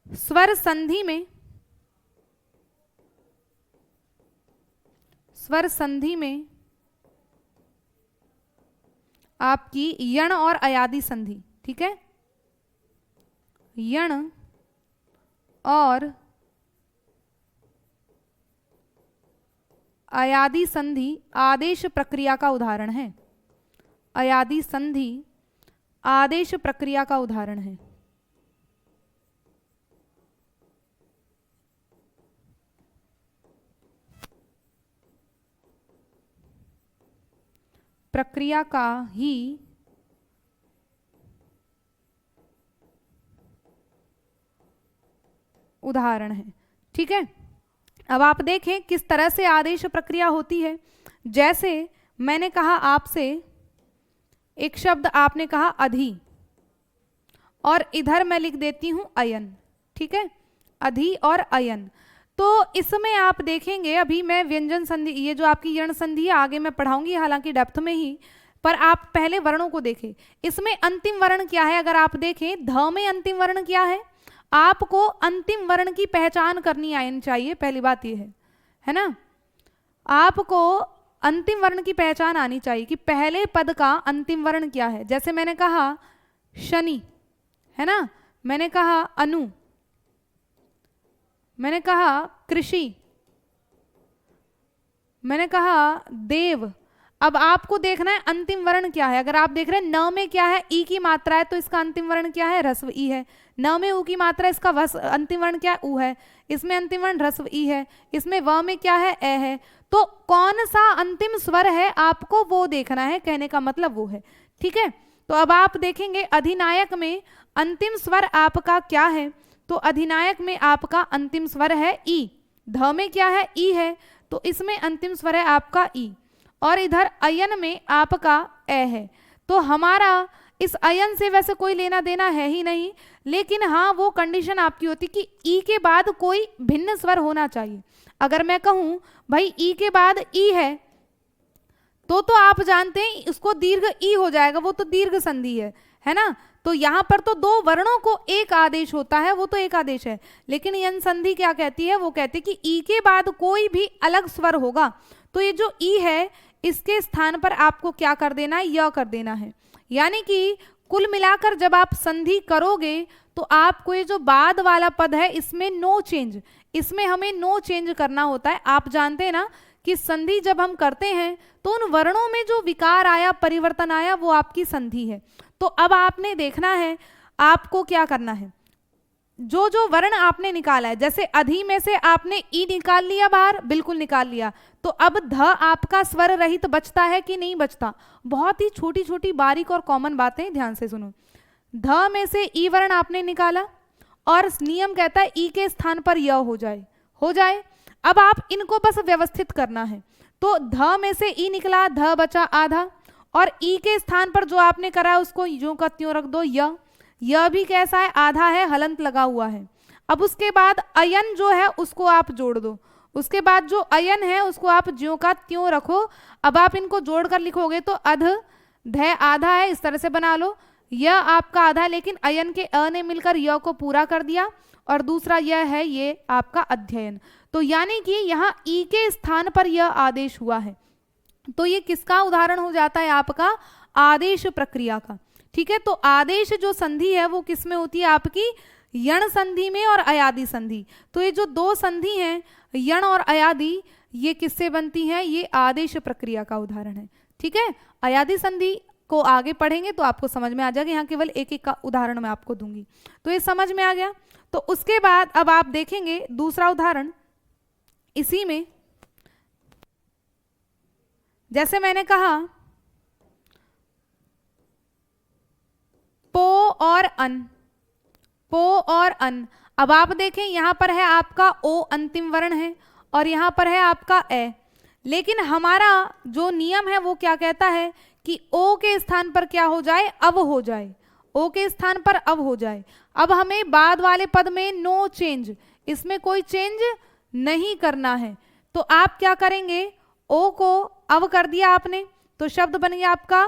स्वर संधि में आपकी यण और अयादी संधि, ठीक है, यण और अयादि संधि आदेश प्रक्रिया का उदाहरण है। अयादि संधि आदेश प्रक्रिया का उदाहरण है। प्रक्रिया का ही उदाहरण है। ठीक है, अब आप देखें किस तरह से आदेश प्रक्रिया होती है। जैसे मैंने कहा आपसे, एक शब्द आपने कहा अधि, और इधर मैं लिख देती हूं अयन। ठीक है, अधि और अयन। तो इसमें आप देखेंगे, अभी मैं व्यंजन संधि, ये जो आपकी यण संधि है आगे मैं पढ़ाऊंगी हालांकि डेप्थ में ही, पर आप पहले वर्णों को देखें। इसमें अंतिम वर्ण क्या है, अगर आप देखें ध में अंतिम वर्ण क्या है, आपको अंतिम वर्ण की पहचान करनी आनी चाहिए। पहली बात ये है ना, आपको अंतिम वर्ण की पहचान आनी चाहिए कि पहले पद का अंतिम वर्ण क्या है। जैसे मैंने कहा शनि, है ना, मैंने कहा अनु, मैंने कहा कृषि, मैंने कहा देव। अब आपको देखना है अंतिम वर्ण क्या है। अगर आप देख रहे हैं न में क्या है, ई की मात्रा है, तो इसका अंतिम वर्ण क्या है, ह्रस्व ई है। न में उ की मात्रा, इसका अंतिम वर्ण क्या है, उ है। इसमें अंतिम वर्ण ह्रस्व ई है। इसमें व में क्या है, ए है। तो कौन सा अंतिम स्वर है आपको वो देखना है, कहने का मतलब वो है। ठीक है, तो अब आप देखेंगे अधिनायक में अंतिम स्वर आपका क्या है, तो अधिनायक में आपका अंतिम स्वर है ई। ध में क्या है, ई है, तो इसमें अंतिम स्वर है आपका ई। और इधर अयन में आपका ए है। तो हमारा इस अयन से वैसे कोई लेना देना है ही नहीं, लेकिन हाँ वो कंडीशन आपकी होती कि ई के बाद कोई भिन्न स्वर होना चाहिए। अगर मैं कहूं भाई ई के बाद ई है, तो आप जानते हैं उसको दीर्घ ई हो जाएगा, वो तो दीर्घ संधि है ना। तो यहाँ पर तो दो वर्णों को एक आदेश होता है, वो तो एक आदेश है। लेकिन यन संधि क्या कहती है, वो कहती है कि ई के बाद कोई भी अलग स्वर होगा तो ये जो ई है इसके स्थान पर आपको क्या कर देना है, य कर देना है। यानी कि कुल मिलाकर जब आप संधि करोगे तो आपको ये जो बाद वाला पद है इसमें नो चेंज, इसमें हमें नो चेंज करना होता है। आप जानते हैं ना कि संधि जब हम करते हैं तो उन वर्णों में जो विकार आया, परिवर्तन आया, वो आपकी संधि है। तो अब आपने देखना है आपको क्या करना है, जो जो वर्ण आपने निकाला है, जैसे अधि में से आपने ई निकाल लिया बाहर, बिल्कुल निकाल लिया, तो अब ध आपका स्वर रहित बचता है कि नहीं बचता। बहुत ही छोटी छोटी बारीक और कॉमन बातें, ध्यान से सुनो। ध में से ई वर्ण आपने निकाला और नियम कहता है ई के स्थान पर य हो जाए। अब आप इनको बस व्यवस्थित करना है। तो ध में से ई निकला, ध बचा आधा, और ई के स्थान पर जो आपने करा उसको यूं का त्यों रख दो य। यह भी कैसा है, आधा है, हलंत लगा हुआ है। अब उसके बाद अयन जो है उसको आप जोड़ दो, उसके बाद जो अयन है उसको आप ज्यों का त्यों रखो। अब आप इनको जोड़कर लिखोगे तो अध ध आधा है, इस तरह से बना लो। यह आपका आधा, लेकिन अयन के अ ने मिलकर य को पूरा कर दिया, और दूसरा यह है ये आपका अध्ययन। तो यानी कि यहाँ ई के स्थान पर यह आदेश हुआ है। तो ये किसका उदाहरण हो जाता है, आपका आदेश प्रक्रिया का। ठीक है, तो आदेश जो संधि है वो किस में होती है, आपकी यण संधि में और अयादि संधि। तो ये जो दो संधि हैं यण और अयादि, ये किससे बनती हैं, ये आदेश प्रक्रिया का उदाहरण है। ठीक है, अयादि संधि को आगे पढ़ेंगे तो आपको समझ में आ जाएगा, यहाँ केवल एक एक का उदाहरण मैं आपको दूंगी। तो ये समझ में आ गया। तो उसके बाद अब आप देखेंगे दूसरा उदाहरण इसी में, जैसे मैंने कहा पो और अन, पो और अन। अब आप देखें यहाँ पर है आपका ओ अंतिम वर्ण है और यहाँ पर है आपका ए, लेकिन हमारा जो नियम है वो क्या कहता है कि ओ के स्थान पर क्या हो जाए, अब हो जाए। ओ के स्थान पर अब हो जाए। अब हमें बाद वाले पद में नो चेंज, इसमें कोई चेंज नहीं करना है। तो आप क्या करेंगे, ओ को अब कर दिया आपने तो शब्द बन गया आपका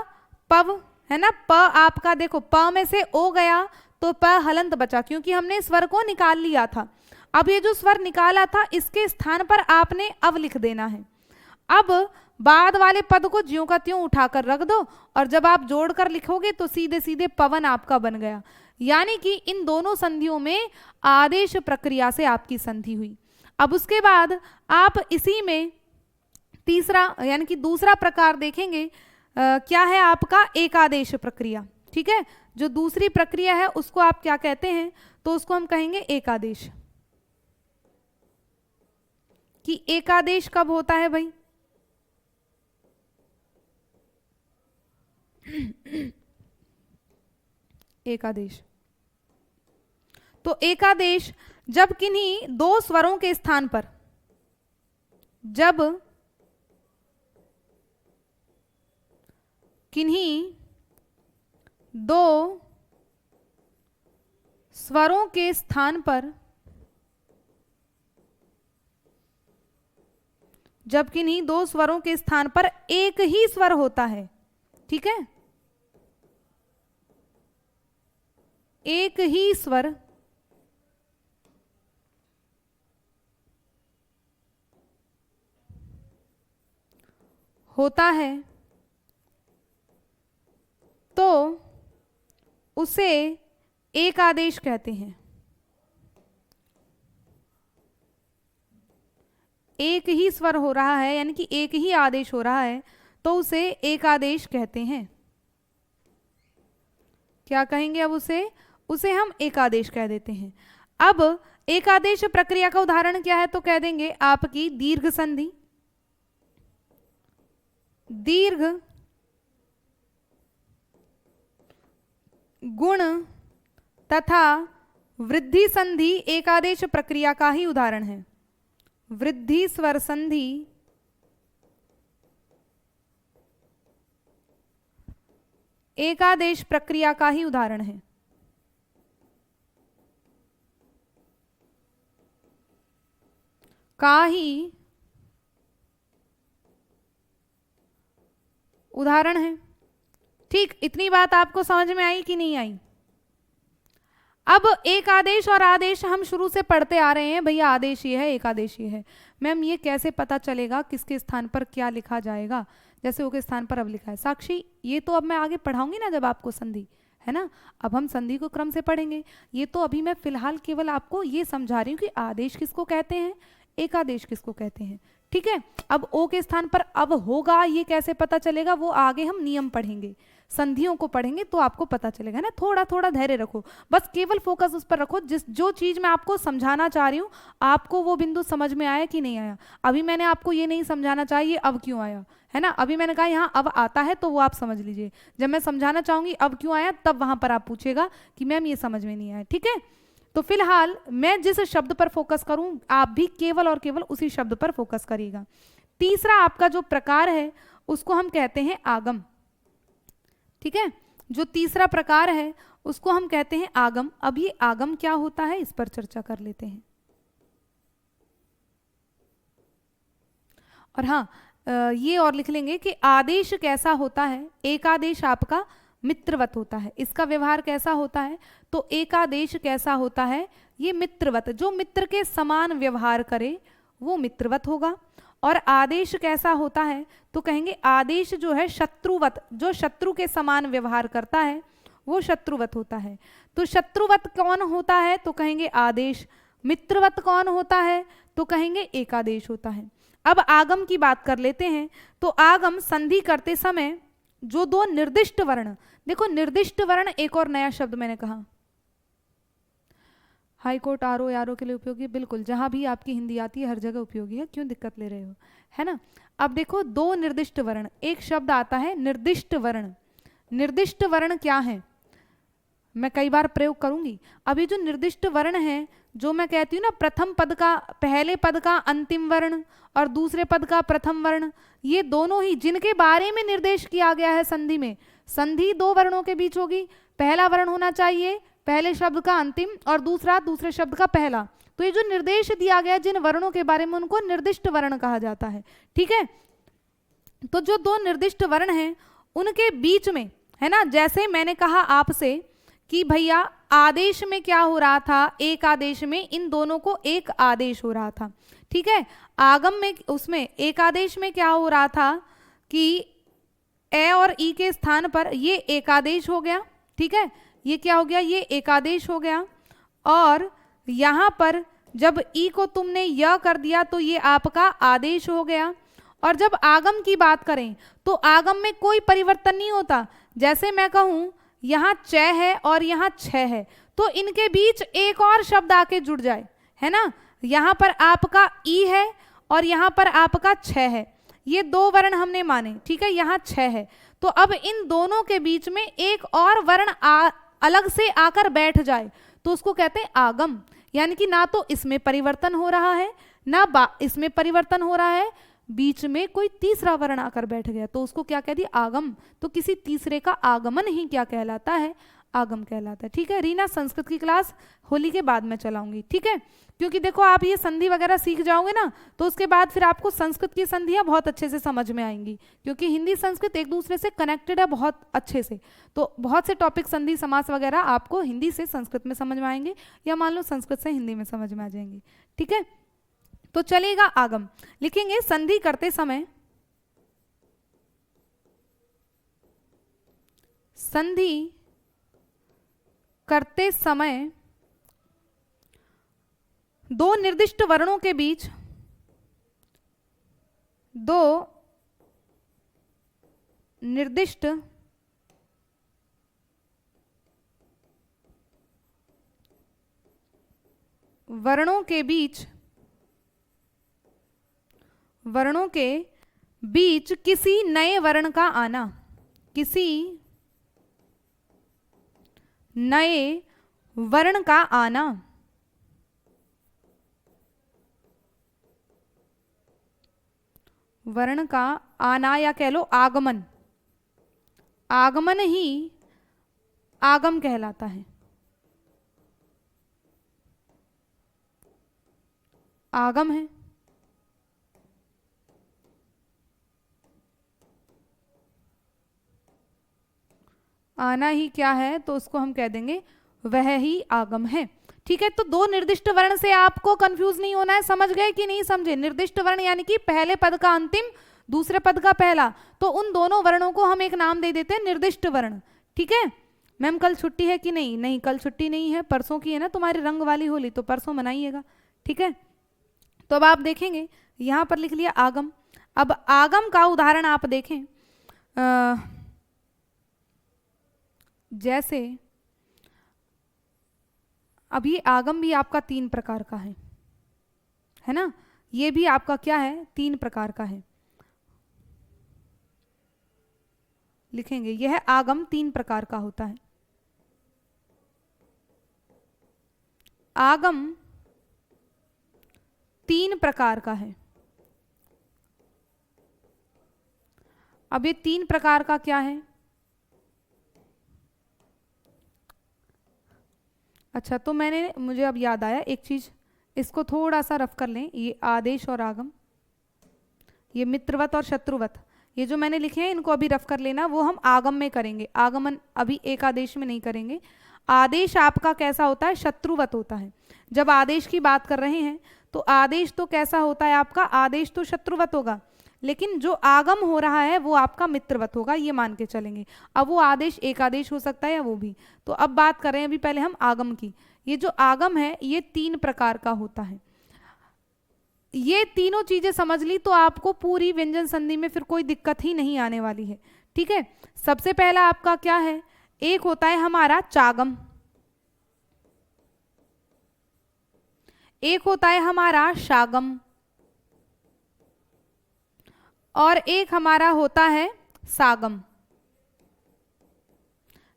पव, है ना। प आपका देखो प में से ओ गया तो प हलंत बचा, क्योंकि हमने स्वर को निकाल लिया था। अब ये जो स्वर निकाला था इसके स्थान पर आपने अब लिख देना है। अब बाद वाले पद को ज्यों का त्यों उठाकर रख दो, और जब आप जोड़कर लिखोगे तो सीधे सीधे पवन आपका बन गया। यानी कि इन दोनों संधियों में आदेश प्रक्रिया से आपकी संधि हुई। अब उसके बाद आप इसी में तीसरा यानी कि दूसरा प्रकार देखेंगे क्या है आपका एकादेश प्रक्रिया। ठीक है, जो दूसरी प्रक्रिया है उसको आप क्या कहते हैं, तो उसको हम कहेंगे एकादेश। कि एकादेश कब होता है भाई, एकादेश। तो एकादेश जब किन्हीं दो स्वरों के स्थान पर, जब किन्हीं दो स्वरों के स्थान पर, जब किन्हीं दो स्वरों के स्थान पर एक ही स्वर होता है। ठीक है, एक ही स्वर होता है तो उसे एकादेश कहते हैं। एक ही स्वर हो रहा है यानी कि एक ही आदेश हो रहा है तो उसे एकादेश कहते हैं। क्या कहेंगे अब उसे हम एकादेश कह देते हैं। अब एकादेश प्रक्रिया का उदाहरण क्या है, तो कह देंगे आपकी दीर्घ संधि, दीर्घ गुण तथा वृद्धि संधि एकादेश प्रक्रिया का ही उदाहरण है। वृद्धि स्वर संधि एकादेश प्रक्रिया का ही उदाहरण है। का ही उदाहरण है। ठीक, इतनी बात आपको समझ में आई कि नहीं आई। अब एक आदेश और आदेश हम शुरू से पढ़ते आ रहे हैं, भैया आदेश ये है एक आदेश ये है। मैम ये कैसे पता चलेगा किसके स्थान पर क्या लिखा जाएगा, जैसे ओ के स्थान पर अब लिखा है। साक्षी ये तो अब मैं आगे पढ़ाऊंगी ना जब आपको संधि, है ना, अब हम संधि को क्रम से पढ़ेंगे। ये तो अभी मैं फिलहाल केवल आपको ये समझा रही हूँ कि आदेश किसको कहते हैं, एकादेश किसको कहते हैं। ठीक है, अब ओ के स्थान पर अब होगा ये कैसे पता चलेगा, वो आगे हम नियम पढ़ेंगे, संधियों को पढ़ेंगे तो आपको पता चलेगा ना। थोड़ा थोड़ा धैर्य रखो, बस केवल फोकस उस पर रखो जो चीज मैं आपको समझाना चाह रही हूँ, आपको वो बिंदु समझ में आया कि नहीं आया। अभी मैंने आपको ये नहीं समझाना चाहिए अब क्यों आया, है ना, अभी मैंने कहा यहाँ अब आता है तो वो आप समझ लीजिए। जब मैं समझाना चाहूंगी अब क्यों आया, तब वहां पर आप पूछेगा कि मैम ये समझ में नहीं आया। ठीक है, तो फिलहाल मैं जिस शब्द पर फोकस करूं आप भी केवल और केवल उसी शब्द पर फोकस करिएगा। तीसरा आपका जो प्रकार है उसको हम कहते हैं आगम। ठीक है, जो तीसरा प्रकार है उसको हम कहते हैं आगम। अब ये आगम क्या होता है इस पर चर्चा कर लेते हैं। और हाँ ये और लिख लेंगे कि आदेश कैसा होता है, एक आदेश आपका मित्रवत होता है। इसका व्यवहार कैसा होता है, तो एकादेश कैसा होता है, ये मित्रवत, जो मित्र के समान व्यवहार करे वो मित्रवत होगा। और आदेश कैसा होता है, तो कहेंगे आदेश जो है शत्रुवत, जो शत्रु के समान व्यवहार करता है वो शत्रुवत होता है। तो शत्रुवत कौन होता है, तो कहेंगे आदेश। मित्रवत कौन होता है, तो कहेंगे एकादेश होता है। अब आगम की बात कर लेते हैं। तो आगम संधि करते समय जो दो निर्दिष्ट वर्ण, देखो निर्दिष्ट वर्ण एक और नया शब्द मैंने कहा, हाई कोर्ट आर ओ यारो के लिए उपयोगी, बिल्कुल जहां भी आपकी हिंदी आती है हर जगह उपयोगी है, क्यों दिक्कत ले रहे हो, है ना। अब देखो दो निर्दिष्ट वर्ण, एक शब्द आता है निर्दिष्ट वर्ण। निर्दिष्ट वर्ण क्या है, मैं कई बार प्रयोग करूंगी। अभी जो निर्दिष्ट वर्ण है, जो मैं कहती हूँ ना प्रथम पद का पहले पद का अंतिम वर्ण और दूसरे पद का प्रथम वर्ण, ये दोनों ही जिनके बारे में निर्देश किया गया है संधि में, संधि दो वर्णों के बीच होगी, पहला वर्ण होना चाहिए पहले शब्द का अंतिम और दूसरा दूसरे शब्द का पहला। तो ये जो निर्देश दिया गया जिन वर्णों के बारे में, उनको निर्दिष्ट वर्ण कहा जाता है। ठीक है, तो जो दो निर्दिष्ट वर्ण हैं उनके बीच में, है ना, जैसे मैंने कहा आपसे कि भैया आदेश में क्या हो रहा था, एक आदेश में इन दोनों को एक आदेश हो रहा था। ठीक है, आगम में उसमें एक आदेश में क्या हो रहा था कि ए और ई के स्थान पर ये एक आदेश हो गया। ठीक है, ये क्या हो गया, ये एक आदेश हो गया। और यहाँ पर जब ई को तुमने य कर दिया तो ये आपका आदेश हो गया। और जब आगम की बात करें तो आगम में कोई परिवर्तन नहीं होता। जैसे मैं कहूं यहाँ च है और यहाँ छ है, तो इनके बीच एक और शब्द आके जुड़ जाए, है ना, यहाँ पर आपका ई है और यहाँ पर आपका छ है, ये दो वर्ण हमने माने, ठीक है, यहाँ छ है, तो अब इन दोनों के बीच में एक और वर्ण अलग से आकर बैठ जाए तो उसको कहते हैं आगम। यानी कि ना तो इसमें परिवर्तन हो रहा है ना इसमें परिवर्तन हो रहा है, बीच में कोई तीसरा वर्ण आकर बैठ गया तो उसको क्या कह दिया, आगम। तो किसी तीसरे का आगमन ही क्या कहलाता है, आगम कहलाता है। ठीक है रीना, संस्कृत की क्लास होली के बाद में चलाऊंगी, ठीक है, क्योंकि देखो आप ये संधि वगैरह सीख जाओगे ना तो उसके बाद फिर आपको संस्कृत की संधियां बहुत अच्छे से समझ में आएंगी, क्योंकि हिंदी संस्कृत एक दूसरे से कनेक्टेड है बहुत अच्छे से। तो बहुत से टॉपिक संधि समास वगैरह आपको हिंदी से संस्कृत में समझ में आएंगे या मान लो संस्कृत से हिंदी में समझ में आ जाएंगे, ठीक है। तो चलेगा आगम, लिखेंगे संधि करते समय, संधि करते समय दो निर्दिष्ट वर्णों के बीच, दो निर्दिष्ट वर्णों के बीच किसी नए वर्ण का आना, किसी नए वर्ण का आना, वर्ण का आना या कह लो आगमन, आगमन ही आगम कहलाता है। आगम है, आना ही क्या है तो उसको हम कह देंगे वह ही आगम है, ठीक है। तो दो निर्दिष्ट वर्ण से आपको कंफ्यूज नहीं होना है, समझ गए कि नहीं समझे। निर्दिष्ट वर्ण यानी कि पहले पद का अंतिम, दूसरे पद का पहला, तो उन दोनों वर्णों को हम एक नाम दे देते हैं निर्दिष्ट वर्ण, ठीक है। मैम कल छुट्टी है कि नहीं, नहीं कल छुट्टी नहीं है, परसों की है ना तुम्हारी रंग वाली होली, तो परसों मनाइएगा, ठीक है। तो अब आप देखेंगे यहां पर लिख लिया आगम। अब आगम का उदाहरण आप देखें, जैसे अब ये आगम भी आपका 3 प्रकार का है ना, ये भी आपका क्या है 3 प्रकार का है। लिखेंगे यह आगम 3 प्रकार का होता है। आगम 3 प्रकार का है। अब ये 3 प्रकार का क्या है, अच्छा तो मुझे अब याद आया एक चीज, इसको थोड़ा सा रफ कर लें। ये आदेश और आगम, ये मित्रवत और शत्रुवत, ये जो मैंने लिखे हैं इनको अभी रफ कर लेना, वो हम आगम में करेंगे, आगमन अभी एक आदेश में नहीं करेंगे। आदेश आपका कैसा होता है, शत्रुवत होता है। जब आदेश की बात कर रहे हैं तो आदेश तो कैसा होता है आपका, आदेश तो शत्रुवत होगा, लेकिन जो आगम हो रहा है वो आपका मित्रवत होगा, ये मान के चलेंगे। अब वो आदेश एक आदेश हो सकता है या वो भी, तो अब बात कर रहे हैं अभी पहले हम आगम की। ये जो आगम है ये 3 प्रकार का होता है। ये तीनों चीजें समझ ली तो आपको पूरी व्यंजन संधि में फिर कोई दिक्कत ही नहीं आने वाली है, ठीक है। सबसे पहला आपका क्या है, एक होता है हमारा चागम, एक होता है हमारा शागम, और एक हमारा होता है सागम।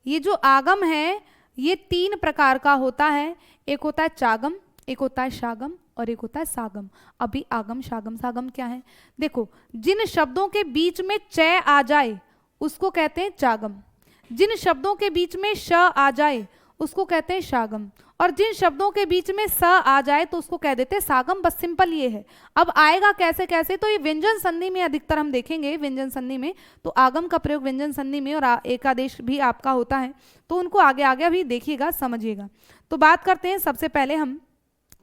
ये जो आगम है ये 3 प्रकार का होता है, एक होता है चागम, एक होता है शागम और एक होता है सागम। अभी आगम शागम सागम क्या है, देखो जिन शब्दों के बीच में च आ जाए उसको कहते हैं चागम, जिन शब्दों के बीच में श आ जाए उसको कहते हैं शागम, और जिन शब्दों के बीच में स आ जाए तो उसको कह देते हैं सागम। बस सिंपल ये है। अब आएगा कैसे कैसे, तो ये व्यंजन संधि में अधिकतर हम देखेंगे, व्यंजन संधि में तो आगम का प्रयोग व्यंजन संधि में और एकादेश भी आपका होता है, तो उनको आगे आगे भी देखिएगा समझिएगा। तो बात करते हैं सबसे पहले हम,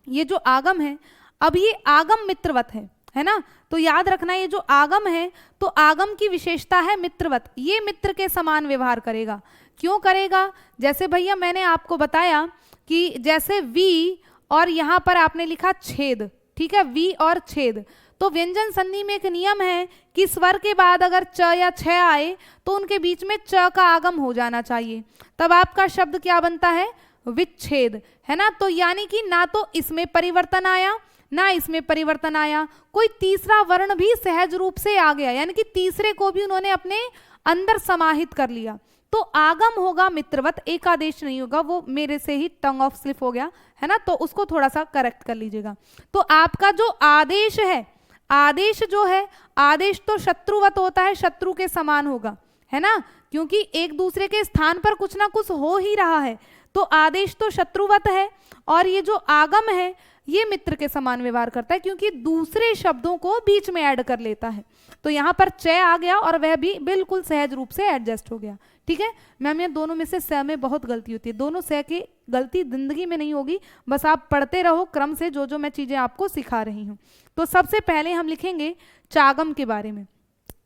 ये जो आगम है, अब ये आगम मित्रवत है ना, तो याद रखना ये जो आगम है तो आगम की विशेषता है मित्रवत, ये मित्र के समान व्यवहार करेगा। क्यों करेगा, जैसे भैया मैंने आपको बताया कि जैसे वी और यहाँ पर आपने लिखा छेद, ठीक है, वी और छेद, तो व्यंजन संधि में एक नियम है कि स्वर के बाद अगर च या छ आए तो उनके बीच में च का आगम हो जाना चाहिए, तब आपका शब्द क्या बनता है, विच्छेद, है ना। तो यानी कि ना तो इसमें परिवर्तन आया ना इसमें परिवर्तन आया, कोई तीसरा वर्ण भी सहज रूप से आ गया, यानी कि तीसरे को भी उन्होंने अपने अंदर समाहित कर लिया। तो आगम होगा मित्रवत, एकादेश नहीं होगा, वो मेरे से ही टंग ऑफ स्लिप हो गया, है ना, तो उसको थोड़ा सा करेक्ट कर लीजिएगा। तो आपका जो आदेश है, आदेश जो है, आदेश तो शत्रुवत होता है, शत्रु के समान होगा, है ना, क्योंकि एक दूसरे के स्थान पर कुछ ना कुछ हो ही रहा है, तो आदेश तो शत्रुवत है। और ये जो आगम है ये मित्र के समान व्यवहार करता है, क्योंकि दूसरे शब्दों को बीच में ऐड कर लेता है। तो यहाँ पर च आ गया और वह भी बिल्कुल सहज रूप से एडजस्ट हो गया। ठीक है मैम, ये दोनों में से स में बहुत गलती होती है, दोनों स की गलती जिंदगी में नहीं होगी, बस आप पढ़ते रहो क्रम से जो जो मैं चीजें आपको सिखा रही हूँ। तो सबसे पहले हम लिखेंगे चागम के बारे में।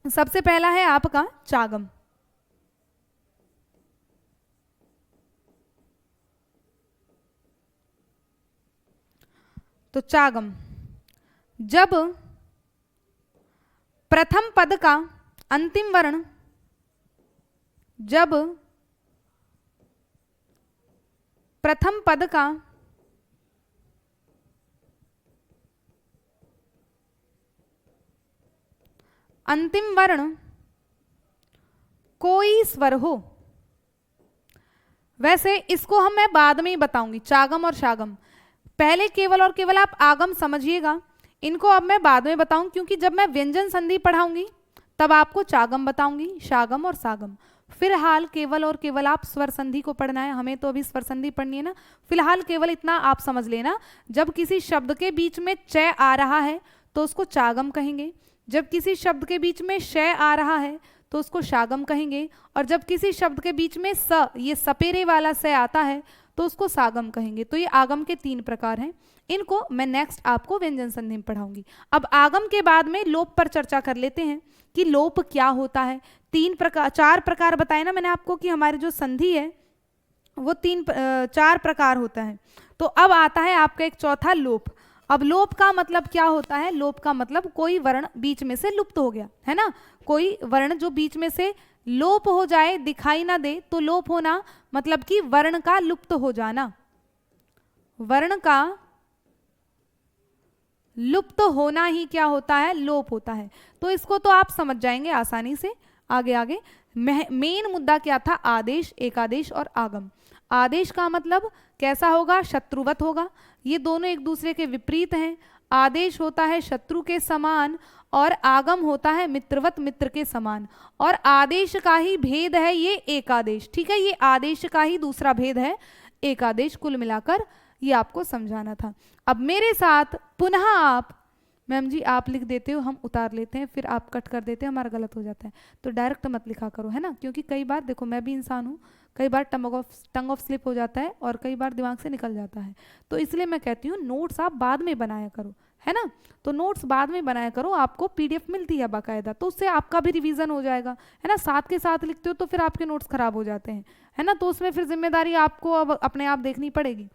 सबसे पहला है आपका चागम। तो चागम, जब प्रथम पद का अंतिम वर्ण, जब प्रथम पद का अंतिम वर्ण कोई स्वर हो, वैसे इसको मैं बाद में ही बताऊंगी, चागम और शागम। पहले केवल और केवल आप आगम समझिएगा, इनको अब मैं बाद में बताऊं, क्योंकि जब मैं व्यंजन संधि पढ़ाऊंगी तब आपको चागम बताऊंगी, शागम और सागम। फिलहाल केवल और केवल आप स्वर संधि को पढ़ना है, हमें तो अभी स्वर संधि पढ़नी है ना। फिलहाल केवल इतना आप समझ लेना, जब किसी शब्द के बीच में च आ रहा है तो उसको चागम कहेंगे, जब किसी शब्द के बीच में श आ रहा है तो उसको शागम कहेंगे, और जब किसी शब्द के बीच में स, ये सपेरे वाला स आता है तो उसको सागम कहेंगे। तो ये आगम के 3 प्रकार हैं, इनको मैं नेक्स्ट आपको व्यंजन संधि में पढ़ाऊंगी। अब आगम के बाद में लोप पर चर्चा कर लेते हैं कि लोप क्या होता है। 4 प्रकार बताए ना मैंने आपको कि हमारी जो संधि है वो 4 प्रकार होता है। तो अब आता है आपका एक चौथा लोप। अब लोप का मतलब क्या होता है, लोप का मतलब कोई वर्ण बीच में से लुप्त हो गया, है ना, कोई वर्ण जो बीच में से लोप हो जाए, दिखाई ना दे, तो लोप होना मतलब कि वर्ण का लुप्त हो जाना, वर्ण का लुप्त होना ही क्या होता है, लोप होता है। तो इसको तो आप समझ जाएंगे आसानी से। आगे आगे मेन मुद्दा क्या था, आदेश, एकादेश और आगम। आदेश का मतलब कैसा होगा, शत्रुवत होगा, ये दोनों एक दूसरे के विपरीत हैं। आदेश होता है शत्रु के समान और आगम होता है मित्रवत, मित्र के समान। और आदेश का ही भेद है ये एकादेश, ठीक है, ये आदेश का ही दूसरा भेद है एकादेश। कुल मिलाकर ये आपको समझाना था। अब मेरे साथ पुनः आप, मैम जी आप लिख देते हो, हम उतार लेते हैं, फिर आप कट कर देते हैं, हमारा गलत हो जाता है, तो डायरेक्ट मत लिखा करो, है ना, क्योंकि कई बार देखो मैं भी इंसान हूँ, कई बार टंग ऑफ स्लिप हो जाता है और कई बार दिमाग से निकल जाता है। तो इसलिए मैं कहती हूँ नोट्स आप बाद में बनाया करो, है ना, तो नोट्स बाद में बनाया करो, आपको PDF मिलती है बाकायदा, तो उससे आपका भी रिवीजन हो जाएगा, है ना। साथ के साथ लिखते हो तो फिर आपके नोट्स खराब हो जाते हैं, है ना, तो उसमें फिर जिम्मेदारी आपको अब अपने आप देखनी पड़ेगी।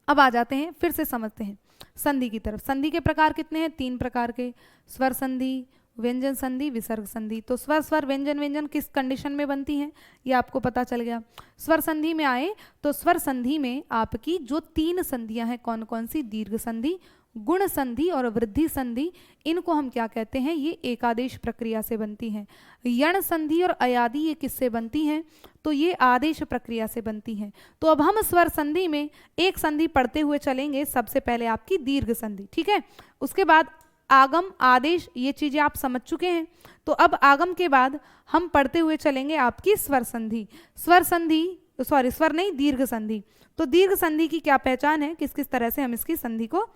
अब आ जाते हैं, फिर से समझते हैं संधि की तरफ। संधि के प्रकार कितने हैं, 3 प्रकार के, स्वर संधि, व्यंजन संधि, विसर्ग संधि। तो स्वर स्वर व्यंजन व्यंजन किस कंडीशन में बनती हैं ये आपको पता चल गया। स्वर संधि में आए तो स्वर संधि में आपकी जो 3 संधियां हैं, कौन कौन सी, दीर्घ संधि, गुण संधि और वृद्धि संधि, इनको हम क्या कहते हैं, ये एकादेश प्रक्रिया से बनती हैं। यण संधि और अयादि ये किससे बनती हैं, तो ये आदेश प्रक्रिया से बनती हैं। तो अब हम स्वर संधि में एक संधि पढ़ते हुए चलेंगे। सबसे पहले आपकी दीर्घ संधि, ठीक है, उसके बाद आगम, आदेश, ये चीजें आप समझ चुके हैं। तो अब आगम के बाद हम पढ़ते हुए चलेंगे आपकी स्वर संधि। स्वर संधि, सॉरी स्वर नहीं, दीर्घ संधि। तो दीर्घ संधि की क्या पहचान है, किस किस तरह से हम इसकी संधि को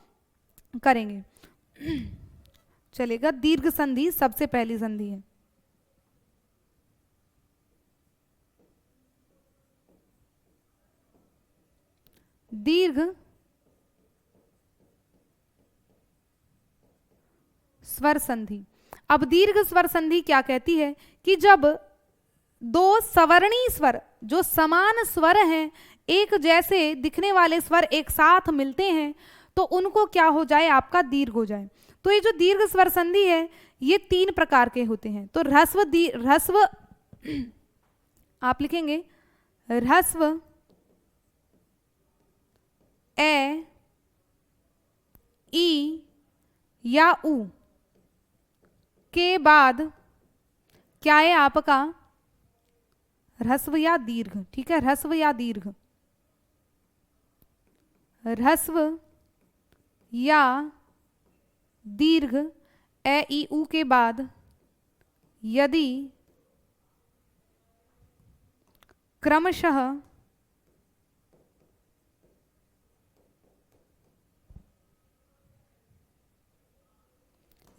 करेंगे, चलेगा। दीर्घ संधि सबसे पहली संधि है, दीर्घ स्वर संधि। अब दीर्घ स्वर संधि क्या कहती है कि जब 2 सवर्णी स्वर, जो समान स्वर हैं, एक जैसे दिखने वाले स्वर एक साथ मिलते हैं, तो उनको क्या हो जाए, आपका दीर्घ हो जाए। तो ये जो दीर्घ स्वर संधि है ये 3 प्रकार के होते हैं। तो ह्रस्व आप लिखेंगे ह्रस्व ए, ई या उ के बाद क्या है आपका ह्रस्व या दीर्घ। ठीक है, ह्रस्व या दीर्घ, ह्रस्व या दीर्घ ए, ई, उ के बाद यदि क्रमशः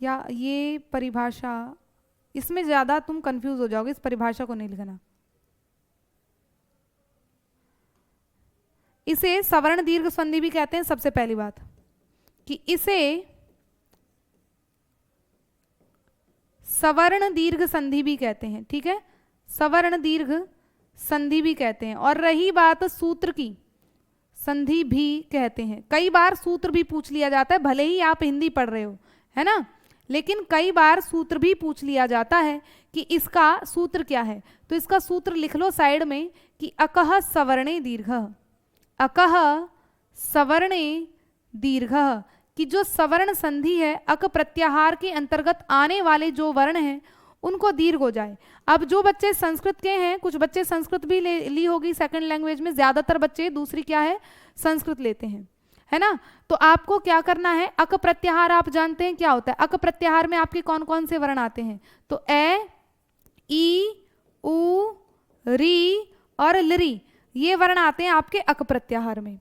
या ये परिभाषा, इसमें ज्यादा तुम कंफ्यूज हो जाओगे, इस परिभाषा को नहीं लिखना। इसे सवर्ण दीर्घ संधि भी कहते हैं। सबसे पहली बात कि इसे सवर्ण दीर्घ संधि भी कहते हैं। ठीक है, सवर्ण दीर्घ संधि भी कहते हैं। और रही बात सूत्र की, संधि भी कहते हैं। कई बार सूत्र भी पूछ लिया जाता है, भले ही आप हिंदी पढ़ रहे हो, है ना, लेकिन कई बार सूत्र भी पूछ लिया जाता है कि इसका सूत्र क्या है। तो इसका सूत्र लिख लो साइड में कि अकः सवर्णे दीर्घ, अकः सवर्णे दीर्घ, कि जो सवर्ण संधि है अक प्रत्याहार के अंतर्गत आने वाले जो वर्ण हैं उनको दीर्घ हो जाए। अब जो बच्चे संस्कृत के हैं, कुछ बच्चे संस्कृत भी ली होगी सेकंड लैंग्वेज में, ज्यादातर बच्चे दूसरी क्या है संस्कृत लेते हैं, है ना। तो आपको क्या करना है, अक प्रत्याहार आप जानते हैं क्या होता है। अक प्रत्याहार में आपके कौन कौन से वर्ण आते हैं, तो ए, ई, उ, री और लरी, ये वर्ण आते हैं आपके अक प्रत्याहार में।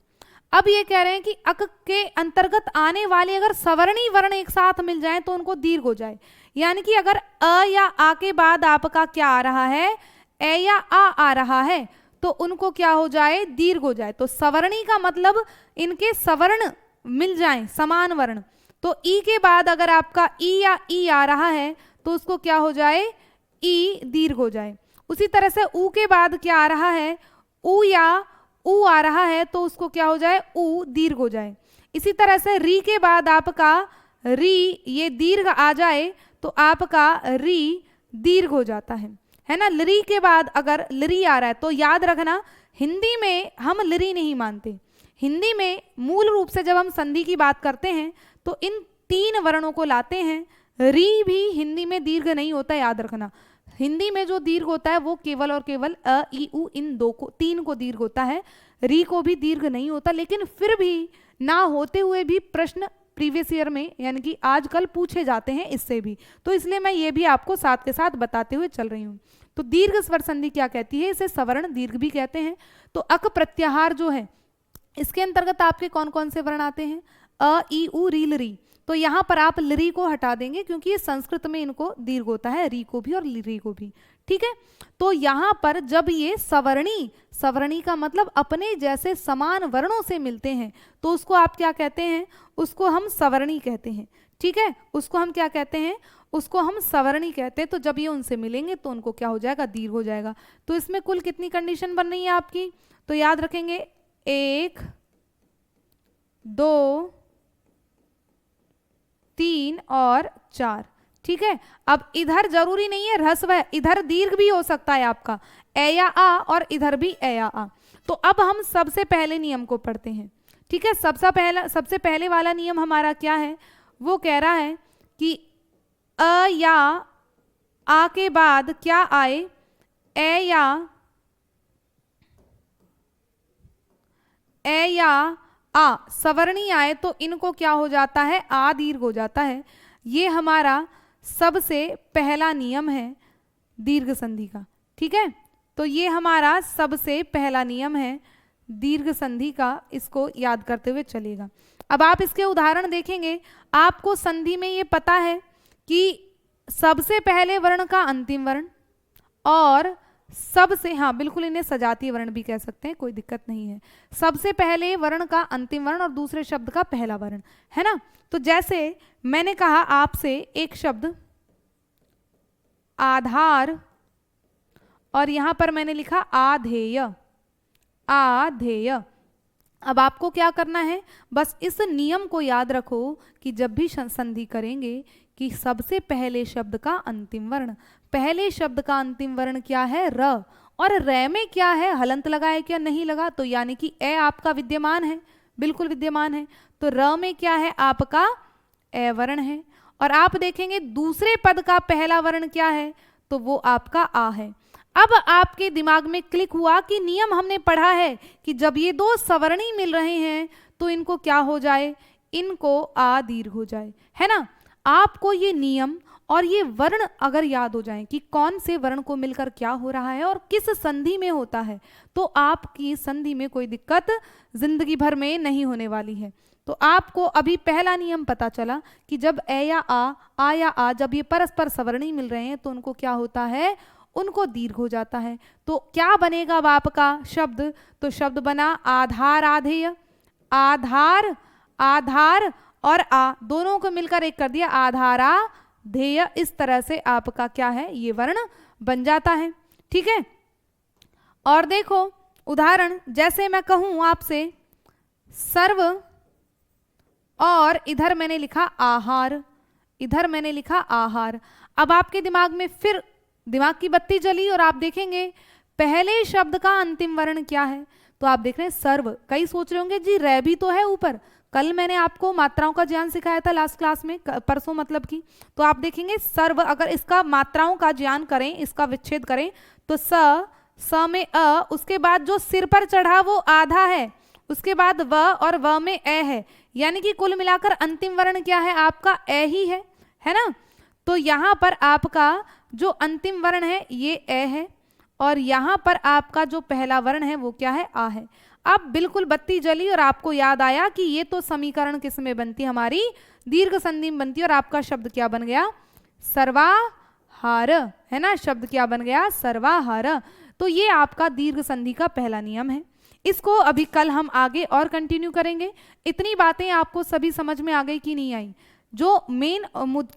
अब ये कह रहे हैं कि अक के अंतर्गत आने वाले अगर सवर्णी वर्ण एक साथ मिल जाएं तो उनको दीर्घ हो जाए। यानी कि अगर अ या आ के बाद आपका क्या आ रहा है, ए या आ रहा है, तो उनको क्या हो जाए, दीर्घ हो जाए। तो सवर्णी का मतलब इनके सवर्ण मिल जाएं, समान वर्ण। तो ई के बाद अगर आपका ई या ई आ रहा है तो उसको क्या हो जाए, ई दीर्घ हो जाए। उसी तरह से ऊ के बाद क्या आ रहा है, ऊ या ऊ आ रहा है तो उसको क्या हो जाए, ऊ दीर्घ हो जाए। इसी तरह से री के बाद आपका री ये दीर्घ आ जाए तो आपका री दीर्घ हो जाता है ना। लरी के बाद अगर लरी आ रहा है तो याद रखना हिंदी में हम लरी नहीं मानते। हिंदी में मूल रूप से जब हम संधि की बात करते हैं तो इन 3 वर्णों को लाते हैं। री भी हिंदी में दीर्घ नहीं होता, याद रखना। हिंदी में जो दीर्घ होता है वो केवल और केवल अ, ई, उ इन 3 को दीर्घ होता है। री को भी दीर्घ नहीं होता, लेकिन फिर भी ना होते हुए भी प्रश्न प्रीवियस ईयर में यानी कि आजकल पूछे जाते हैं इससे भी, तो इसलिए मैं ये भी आपको साथ के साथ बताते हुए चल रही हूँ। तो दीर्घ स्वर संधि क्या कहती है, इसे सवर्ण दीर्घ भी कहते हैं। तो अक प्रत्याहार जो है इसके अंतर्गत आपके कौन कौन से वर्ण आते हैं, अ, ई, उ, री, लरी। तो यहाँ पर आप लरी को हटा देंगे क्योंकि ये संस्कृत में इनको दीर्घ होता है, री को भी और लरी को भी। ठीक है, तो यहाँ पर जब ये सवर्णी, सवर्णी का मतलब अपने जैसे समान वर्णों से मिलते हैं तो उसको आप क्या कहते हैं, उसको हम सवर्णी कहते हैं। ठीक है, उसको हम क्या कहते हैं, उसको हम सवर्णी कहते हैं। तो जब ये उनसे मिलेंगे तो उनको क्या हो जाएगा, दीर्घ हो जाएगा। तो इसमें कुल कितनी कंडीशन बन रही है आपकी, तो याद रखेंगे 1, 2, 3 और 4। ठीक है, अब इधर जरूरी नहीं है ह्रस्व है, इधर दीर्घ भी हो सकता है आपका ए या आ, और इधर भी ए या आ। तो अब हम सबसे पहले नियम को पढ़ते हैं। ठीक है, सबसे पहले वाला नियम हमारा क्या है, वो कह रहा है कि अ या आ के बाद क्या आए, ए या आ सवर्णी आए तो इनको क्या हो जाता है, आ दीर्घ हो जाता है। ये हमारा सबसे पहला नियम है दीर्घ संधि का। ठीक है, तो ये हमारा सबसे पहला नियम है दीर्घ संधि का, इसको याद करते हुए चलेगा। अब आप इसके उदाहरण देखेंगे, आपको संधि में ये पता है कि सबसे पहले वर्ण का अंतिम वर्ण और सबसे, हाँ बिल्कुल इन्हें सजातीय वर्ण भी कह सकते हैं, कोई दिक्कत नहीं है। सबसे पहले वर्ण का अंतिम वर्ण और दूसरे शब्द का पहला वर्ण, है ना। तो जैसे मैंने कहा आपसे एक शब्द आधार और यहां पर मैंने लिखा आधेय, आधेय। अब आपको क्या करना है, बस इस नियम को याद रखो कि जब भी संधि करेंगे कि सबसे पहले शब्द का अंतिम वर्ण, पहले शब्द का अंतिम वर्ण क्या है, र, और र में क्या है, हलंत लगा है क्या, नहीं लगा, तो यानी कि ए आपका विद्यमान है, बिल्कुल विद्यमान है। तो र में क्या है, आपका ए वर्ण है। और आप देखेंगे दूसरे पद का पहला वर्ण क्या है, तो वो आपका आ है। अब आपके दिमाग में क्लिक हुआ कि नियम हमने पढ़ा है कि जब ये दो सवर्णी मिल रहे हैं तो इनको क्या हो जाए, इनको आ दीर्घ हो जाए, है ना। आपको ये नियम और ये वर्ण अगर याद हो जाए कि कौन से वर्ण को मिलकर क्या हो रहा है और किस संधि में होता है, तो आपकी संधि में कोई दिक्कत जिंदगी भर में नहीं होने वाली है। तो आपको अभी पहला नियम पता चला कि जब ए या आ या आ, जब ये परस्पर सवर्णी मिल रहे हैं तो उनको क्या होता है, उनको दीर्घ हो जाता है। तो क्या बनेगा अब आपका शब्द, तो शब्द बना आधार आधेय, आधार आधार और आ दोनों को मिलकर एक कर दिया, आधारा ध्येय। इस तरह से आपका क्या है, ये वर्ण बन जाता है, ठीक है। और देखो उदाहरण, जैसे मैं कहूं आपसे सर्व, और इधर मैंने लिखा आहार, इधर मैंने लिखा आहार। अब आपके दिमाग में फिर दिमाग की बत्ती जली और आप देखेंगे पहले शब्द का अंतिम वर्ण क्या है, तो आप देख रहे हैं सर्व। कई सोच रहे होंगे जी रे भी तो है ऊपर, कल मैंने आपको मात्राओं का ज्ञान सिखाया था लास्ट क्लास में, परसों मतलब की। तो आप देखेंगे सर्व, अगर इसका मात्राओं का ज्ञान करें, इसका विच्छेद करें, तो स में अ, उसके बाद जो सिर पर चढ़ा वो आधा है, उसके बाद व और व में ए है, यानी कि कुल मिलाकर अंतिम वर्ण क्या है, आपका ए ही है ना। तो यहाँ पर आपका जो अंतिम वर्ण है ये ए है, और यहाँ पर आपका जो पहला वर्ण है वो क्या है, आ है। अब बिल्कुल बत्ती जली और आपको याद आया कि ये तो समीकरण किस में बनती है, हमारी दीर्घ संधि में बनती है, और आपका शब्द क्या बन गया, सर्वाहार, है ना। शब्द क्या बन गया, सर्वाहार। तो ये आपका दीर्घ संधि का पहला नियम है। इसको अभी कल हम आगे और कंटिन्यू करेंगे। इतनी बातें आपको सभी समझ में आ गई कि नहीं आई। जो मेन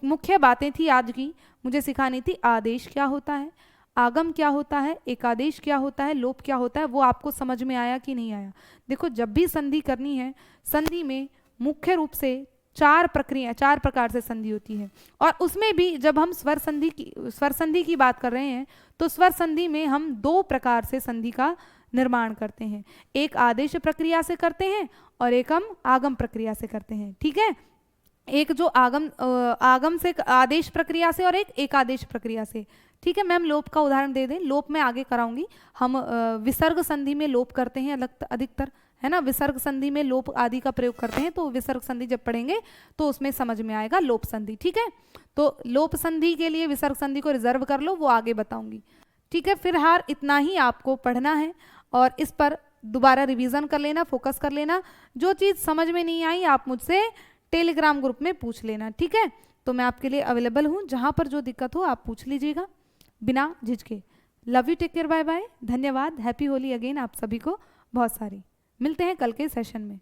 मुख्य बातें थी आज की, मुझे सिखानी थी, आदेश क्या होता है, आगम क्या होता है, एकादेश क्या होता है, लोप क्या होता है, वो आपको समझ में आया कि नहीं आया। देखो जब भी संधि करनी है, संधि में मुख्य रूप से चार प्रकार से संधि होती है, और उसमें भी जब हम स्वर संधि की बात कर रहे हैं तो स्वर संधि में हम दो प्रकार से संधि का निर्माण करते हैं, एक आदेश प्रक्रिया से करते हैं और एक हम आगम प्रक्रिया से करते हैं, ठीक है। एक जो आगम से, आदेश प्रक्रिया से, और एक एकादेश प्रक्रिया से, ठीक है। मैम लोप का उदाहरण दे दें, लोप में आगे कराऊंगी। हम विसर्ग संधि में लोप करते हैं अधिकतर, है ना। विसर्ग संधि में लोप आदि का प्रयोग करते हैं, तो विसर्ग संधि जब पढ़ेंगे तो उसमें समझ में आएगा लोप संधि, ठीक है। तो लोप संधि के लिए विसर्ग संधि को रिजर्व कर लो, वो आगे बताऊंगी, ठीक है। फिलहाल इतना ही आपको पढ़ना है और इस पर दोबारा रिवीजन कर लेना, फोकस कर लेना। जो चीज़ समझ में नहीं आई आप मुझसे टेलीग्राम ग्रुप में पूछ लेना, ठीक है। तो मैं आपके लिए अवेलेबल हूँ, जहाँ पर जो दिक्कत हो आप पूछ लीजिएगा बिना झिझके। Love you, take care, bye bye, धन्यवाद, हैप्पी होली अगेन आप सभी को बहुत सारी। मिलते हैं कल के सेशन में।